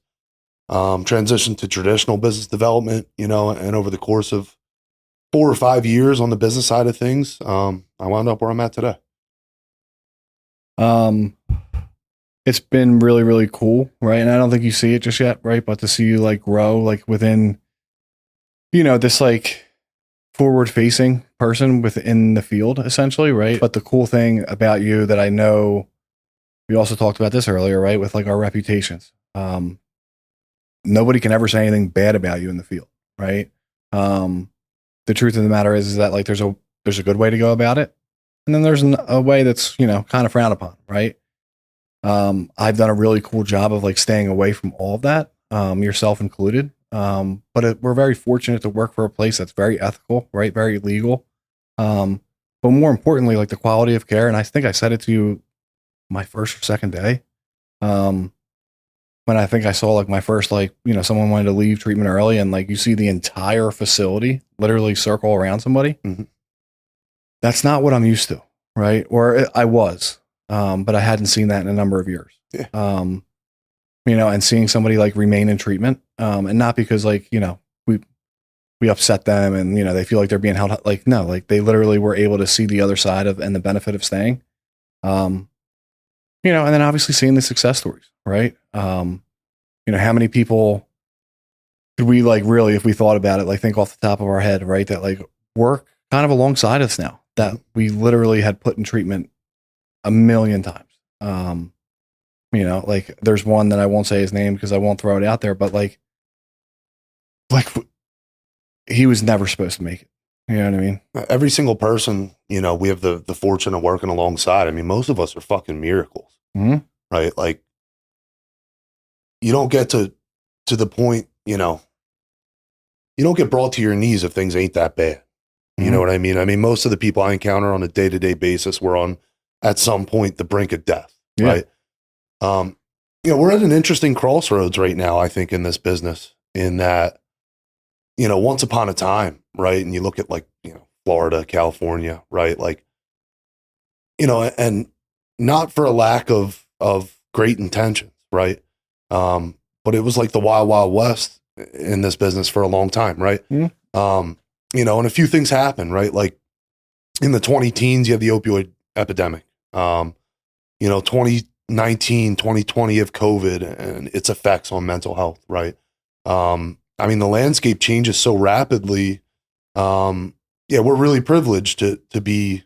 Transitioned to traditional business development, you know, and over the course of 4 or 5 years on the business side of things, I wound up where I'm at today. It's been really, really cool, right? And I don't think you see it just yet, right? But to see you like grow, like within, you know, this like forward facing person within the field, essentially, right? But the cool thing about you that I know, we also talked about this earlier, right? With like our reputations. Nobody can ever say anything bad about you in the field, right? The truth of the matter is that like there's a good way to go about it, and then there's a way that's, you know, kind of frowned upon, right? I've done a really cool job of like staying away from all of that, yourself included. But we're very fortunate to work for a place that's very ethical, right? Very legal. But more importantly, like the quality of care. And I think I said it to you my first or second day. When I think I saw like my first, like, you know, someone wanted to leave treatment early, and like you see the entire facility literally circle around somebody. That's not what I'm used to, right? Or I was, but I hadn't seen that in a number of years. You know, and seeing somebody like remain in treatment, and not because like, you know, we upset them and, you know, they feel like they're being held, like, no, like they literally were able to see the other side of, and the benefit of staying, you know, and then obviously seeing the success stories, right? You know, how many people could we like really, if we thought about it, like think off the top of our head, right? That like work kind of alongside us now, that we literally had put in treatment a million times. You know, like there's one that I won't say his name because I won't throw it out there, but like he was never supposed to make it. You know what I mean? Every single person, you know, we have the fortune of working alongside. I mean, most of us are fucking miracles, right? Like you don't get to the point, you know, you don't get brought to your knees if things ain't that bad. You know what I mean? I mean, most of the people I encounter on a day-to-day basis were on, at some point, the brink of death, right? You know, we're at an interesting crossroads right now, I think, in this business, in that, you know, once upon a time, right? And you look at like, you know, Florida, California, right? Like, you know, and not for a lack of great intentions, right? But it was like the wild, wild west in this business for a long time, right? You know, and a few things happen, right? Like in the 20 teens, you have the opioid epidemic. 2019, 2020 of COVID and its effects on mental health, right? I mean, the landscape changes so rapidly. We're really privileged to be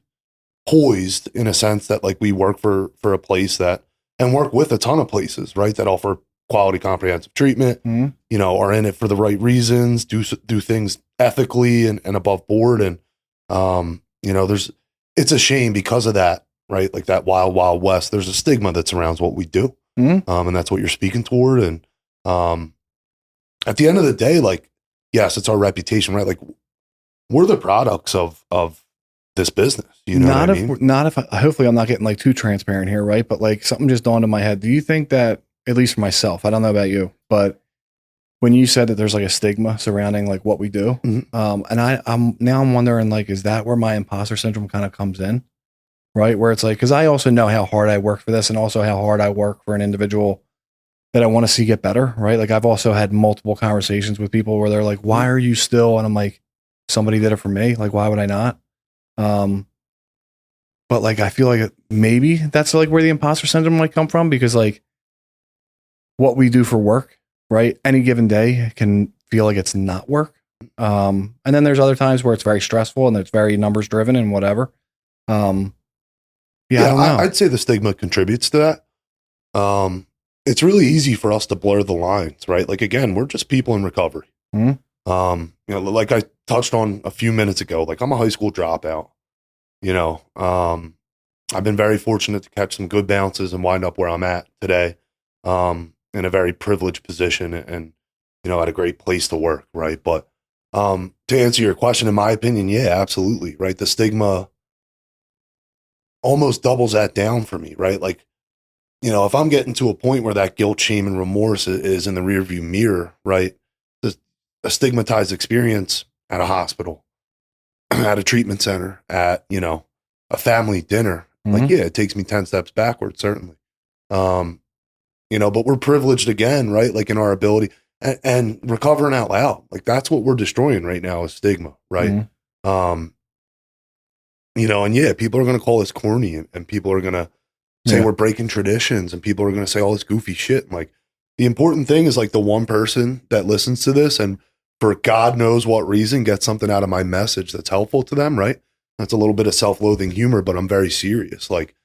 poised in a sense that like we work for a place that and work with a ton of places, right, that offer quality comprehensive treatment, are in it for the right reasons, do things ethically and above board. And, it's a shame because of that, right? Like that wild, wild west, there's a stigma that surrounds what we do. And that's what you're speaking toward. And, at the end of the day, like, yes, it's our reputation, right? Like we're the products of this business, you know what I mean? Hopefully I'm not getting like too transparent here, right? But like something just dawned in my head. Do you think that, at least for myself, I don't know about you, but when you said that there's like a stigma surrounding like what we do, and I'm wondering like, is that where my imposter syndrome kind of comes in, right? Where it's like, because I also know how hard I work for this and also how hard I work for an individual that I want to see get better, right? Like I've also had multiple conversations with people where they're like, why are you still? And I'm like, somebody did it for me. Like, why would I not? But like, I feel like maybe that's like where the imposter syndrome might come from, because like what we do for work, right? Any given day can feel like it's not work. And then there's other times where it's very stressful and it's very numbers driven and whatever. I don't know. I'd say the stigma contributes to that. It's really easy for us to blur the lines, right? Like, again, we're just people in recovery. Like I touched on a few minutes ago, like I'm a high school dropout, I've been very fortunate to catch some good bounces and wind up where I'm at today, in a very privileged position and, at a great place to work. Right. But, to answer your question, in my opinion, yeah, absolutely. Right. The stigma almost doubles that down for me, right? Like, if I'm getting to a point where that guilt, shame, and remorse is in the rearview mirror, right? A stigmatized experience at a hospital, at a treatment center, at, a family dinner. Like, yeah, it takes me 10 steps backwards, certainly. But we're privileged again, right? Like in our ability and recovering out loud. Like that's what we're destroying right now is stigma, right? And yeah, people are going to call us corny and people are going to say we're breaking traditions and people are going to say all this goofy shit. And like the important thing is like the one person that listens to this and for God knows what reason gets something out of my message that's helpful to them, right? That's a little bit of self-loathing humor, but I'm very serious. Like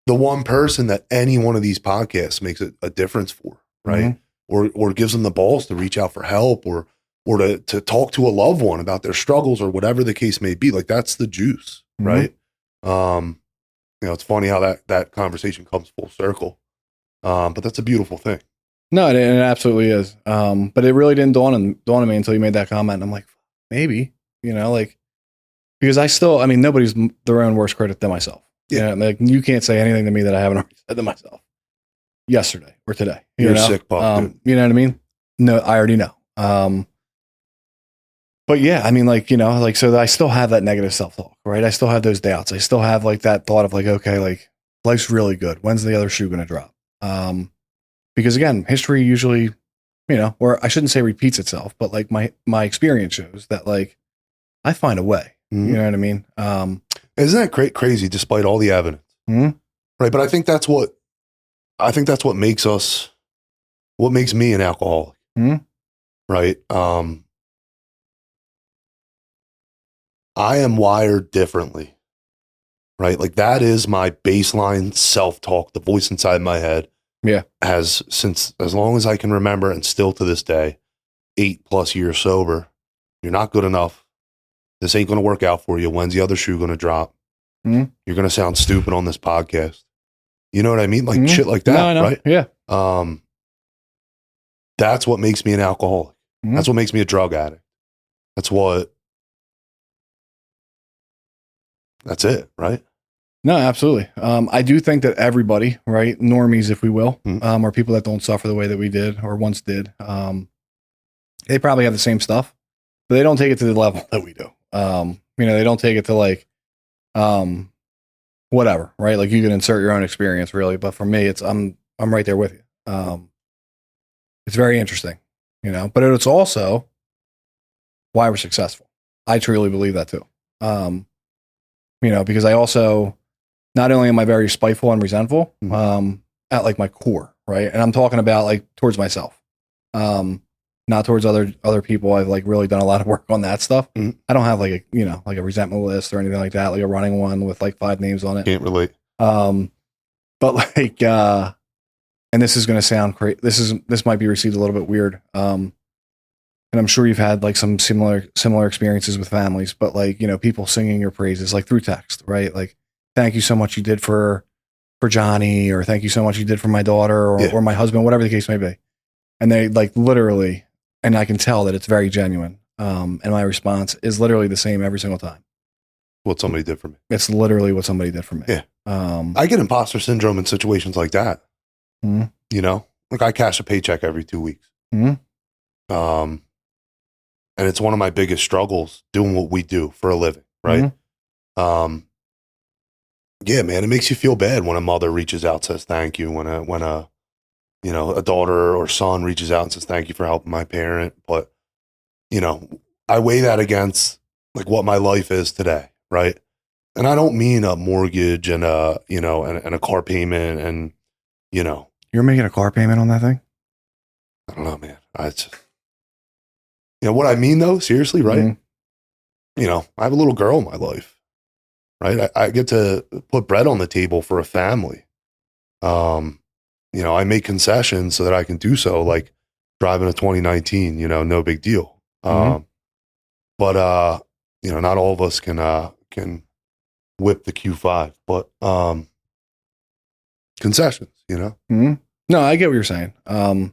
the one person that any one of these podcasts makes a difference for, right? Or gives them the balls to reach out for help or to talk to a loved one about their struggles or whatever the case may be. Like that's the juice, right? It's funny how that conversation comes full circle. But that's a beautiful thing. No, it absolutely is. But it really didn't dawn on me until you made that comment. And I'm like, maybe, because nobody's their own worst critic than myself. Yeah. Like you can't say anything to me that I haven't already said to myself yesterday or today. You're a sick pup, dude. You know what I mean? No, I already know. But yeah, so I still have that negative self-talk, right? I still have those doubts. I still have like that thought of like, okay, like life's really good. When's the other shoe going to drop? Because again, history usually, or I shouldn't say repeats itself, but like my experience shows that like I find a way, you know what I mean? Isn't that crazy despite all the evidence? Right. But I think that's what makes me an alcoholic. Right. I am wired differently, right? Like that is my baseline self-talk, the voice inside my head. Yeah. Has since as long as I can remember and still to this day, 8+ years sober, you're not good enough. This ain't going to work out for you. When's the other shoe going to drop? You're going to sound stupid on this podcast. You know what I mean? Like shit like that, right? Yeah. That's what makes me an alcoholic. That's what makes me a drug addict. That's it, right? No, absolutely. I do think that everybody, right, normies, if we will, or people that don't suffer the way that we did or once did, they probably have the same stuff, but they don't take it to the level that we do. They don't take it to like, whatever, right? Like you can insert your own experience, really, but for me, I'm right there with you. It's very interesting, but it's also why we're successful. I truly believe that too. Because I also, not only am I very spiteful and resentful, at like my core, right? And I'm talking about like towards myself, not towards other people. I've like really done a lot of work on that stuff. I don't have like a, you know, like a resentment list or anything like that, like a running one with like 5 names on it. Can't relate. But like, and this is going to sound crazy. This might be received a little bit weird. And I'm sure you've had like some similar experiences with families, but like, you know, people singing your praises, like through text, right? Like, thank you so much you did for Johnny, or thank you so much you did for my daughter or my husband, whatever the case may be. And they like literally, and I can tell that it's very genuine. And my response is literally the same every single time. What somebody did for me. It's literally what somebody did for me. Yeah. I get imposter syndrome in situations like that. You know, like I cash a paycheck every 2 weeks. And it's one of my biggest struggles doing what we do for a living. Right. Yeah, man, it makes you feel bad when a mother reaches out, says thank you, when a you know, a daughter or son reaches out and says thank you for helping my parent. But, you know, I weigh that against like what my life is today, right? And I don't mean a mortgage and a, you know, and a car payment and, you know. You're making a car payment on that thing? I don't know, man. You know what I mean though, seriously, right? You know, I have a little girl in my life. Right. I get to put bread on the table for a family. You know, I make concessions so that I can do so, like driving a 2019, you know, no big deal. But, you know, not all of us can whip the Q5, but, concessions, you know? No, I get what you're saying. Yeah.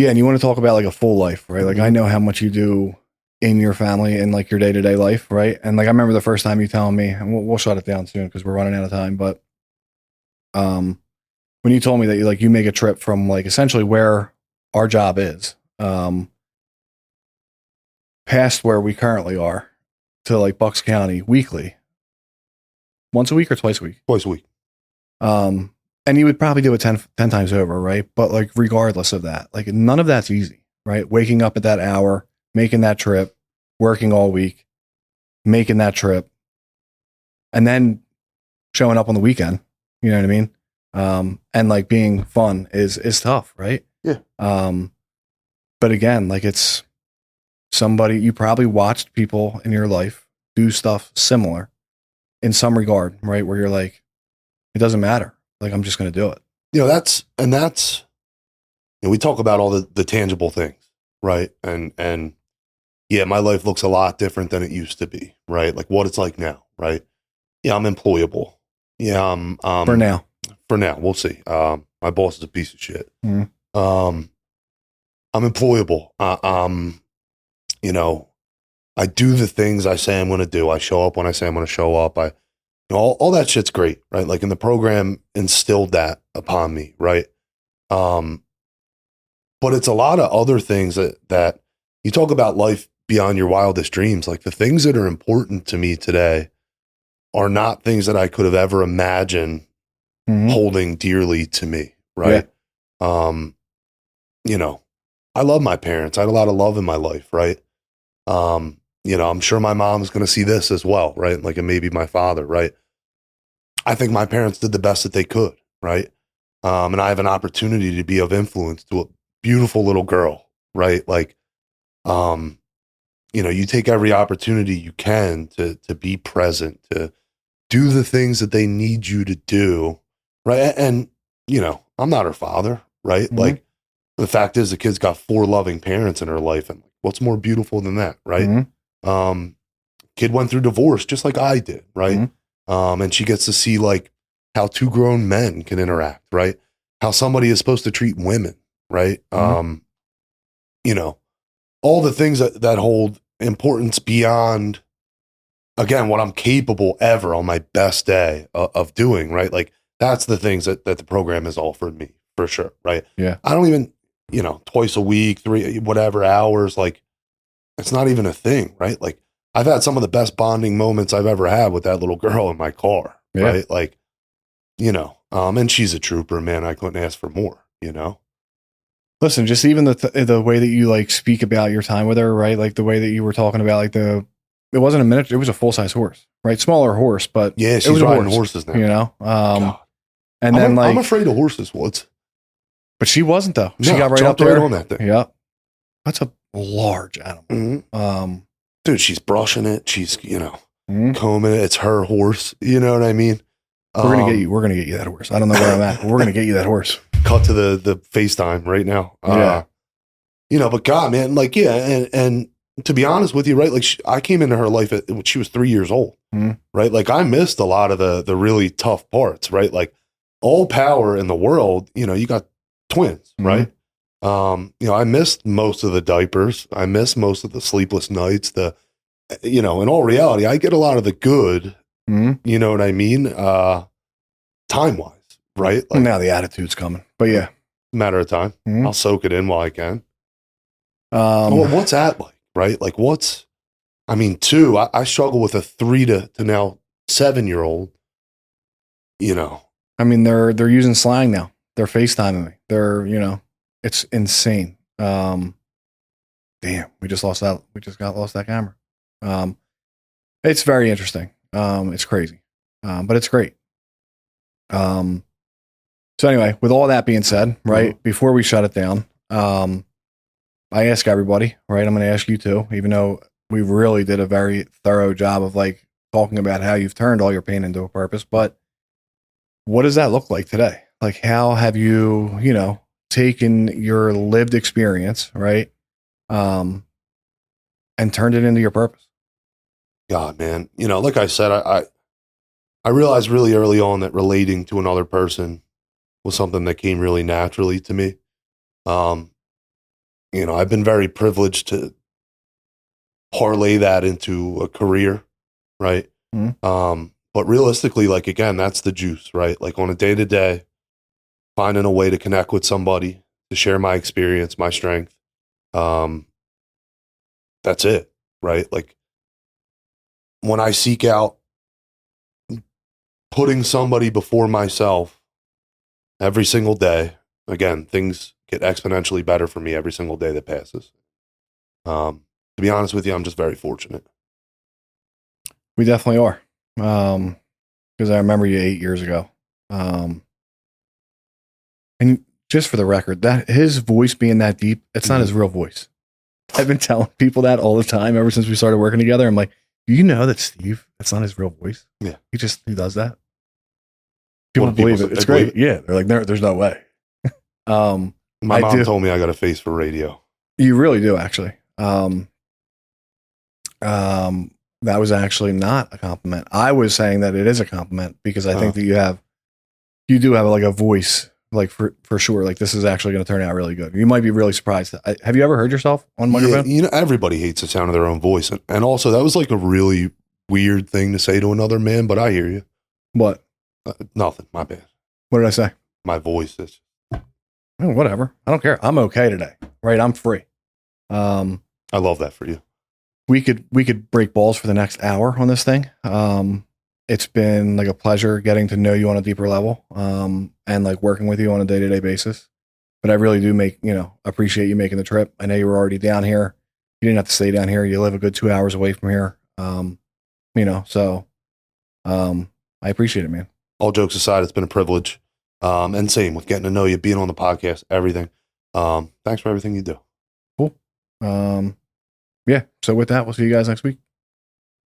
And you want to talk about like a full life, right? Like I know how much you do in your family and like your day-to-day life, right? And like I remember the first time you telling me, and we'll shut it down soon because we're running out of time, but when you told me that you make a trip from like essentially where our job is, past where we currently are to like Bucks County weekly, once a week or twice a week? Twice a week. And you would probably do it 10 times over, right? But like regardless of that, like none of that's easy, right? Waking up at that hour, making that trip, working all week, making that trip, and then showing up on the weekend, you know what I mean? And like being fun is tough, right? Yeah. But again, like it's somebody, you probably watched people in your life do stuff similar in some regard, right? Where you're like, it doesn't matter. Like, I'm just going to do it. You know, that's, you know, we talk about all the tangible things, right? And yeah, my life looks a lot different than it used to be, right? Like what it's like now, right? Yeah, I'm employable. Yeah, for now. For now, we'll see. My boss is a piece of shit. I'm employable. You know, I do the things I say I'm going to do. I show up when I say I'm going to show up. You know, all that shit's great, right? Like, in the program instilled that upon me, right? But it's a lot of other things that you talk about life beyond your wildest dreams. Like the things that are important to me today are not things that I could have ever imagined holding dearly to me, right? Yeah. You know, I love my parents. I had a lot of love in my life, right? You know, I'm sure my mom's going to see this as well, right? Like, and maybe my father, right? I think my parents did the best that they could, right? And I have an opportunity to be of influence to a beautiful little girl, right? Like, you know, you take every opportunity you can to be present, to do the things that they need you to do, right? And, you know, I'm not her father, right? Like, the fact is the kid's got 4 loving parents in her life, and what's more beautiful than that, right? Kid went through divorce just like I did, right? And she gets to see like how 2 grown men can interact, right? How somebody is supposed to treat women, right? You know, all the things that hold importance beyond, again, what I'm capable ever on my best day of doing, right? Like, that's the things that the program has offered me, for sure, right? Yeah. I don't even, you know, twice a week, 3 whatever hours, like, it's not even a thing, right? Like, I've had some of the best bonding moments I've ever had with that little girl in my car, right? Like, you know, and she's a trooper, man. I couldn't ask for more, you know? Listen, just even the way that you like speak about your time with her, right? Like the way that you were talking about like the it wasn't a miniature, it was a full-size horse, right? Smaller horse, but Yeah, it she's was a riding horse, horses now. you know? God. And then I'm afraid of horses, Woods. but she wasn't though. She No, got right up jumped there. right on that thing. Yeah. That's a large animal. Mm-hmm. Dude, she's brushing it. She's, Mhm. combing it. It's her horse. You know what I mean? We're going to get you. We're going to get you that horse. I don't know where I'm at, but we're going to get you that horse. Cut to the FaceTime right now. Yeah. But God, man, like, yeah. And to be honest with you, right? Like I came into her life when she was 3 years old, Mhm. right? Like I missed a lot of the really tough parts, right? Like all power in the world, you got twins, Mhm. right? I missed most of the diapers. I missed most of the sleepless nights. In all reality, I get a lot of the good, Mhm. you know what I mean? Time wise, right? Like Now the attitude's coming, but yeah. matter of time. Mhm. I'll soak it in while I can. Well, what's that like, right? Like two, I struggle with a 3 to now 7-year-old, I mean, they're using slang now. They're FaceTiming me. They're, it's insane. Damn, we just lost that. We just lost that camera. It's very interesting. It's crazy, but it's great. So anyway, with all that being said, right, before we shut it down, I ask everybody, right, I'm going to ask you too, even though we really did a very thorough job of like talking about how you've turned all your pain into a purpose, but what does that look like today? Like, how have you, taken your lived experience, right, and turned it into your purpose? God, man, like I said, I realized really early on that relating to another person was something that came really naturally to me. I've been very privileged to parlay that into a career, right? Mhm. But realistically, like, again, that's the juice, right? Like on a day to day, finding a way to connect with somebody, to share my experience, my strength. That's it, right? Like when I seek out putting somebody before myself every single day, again, things get exponentially better for me every single day that passes. To be honest with you, I'm just very fortunate. We definitely are. Because I remember you 8 years ago. And just for the record, that his voice being that deep, it's not his real voice. I've been telling people that all the time ever since we started working together. I'm like, do you know that Steve, that's not his real voice? Yeah. He does that. People What do believe people it. It's say? They great. believe Yeah. They're like, there's no way. My I mom do. told me I got a face for radio. You really do, actually. That was actually not a compliment. I was saying that it is a compliment because I think that you do have like a voice, like for sure. Like this is actually going to turn out really good. You might be really surprised. Have you ever heard yourself on microphone? Yeah, everybody hates the sound of their own voice. And also, that was like a really weird thing to say to another man, but I hear you. What? Nothing. My bad. What did I say? My voice is. Oh, whatever. I don't care. I'm okay today. Right? I'm free. I love that for you. We could break balls for the next hour on this thing. It's been like a pleasure getting to know you on a deeper level, and like working with you on a day-to-day basis. But I really do appreciate you making the trip. I know you were already down here. You didn't have to stay down here. You live a good 2 hours away from here. So I appreciate it, man. All jokes aside, it's been a privilege. And same with getting to know you, being on the podcast, everything. Thanks for everything you do. Cool. Yeah. So with that, we'll see you guys next week.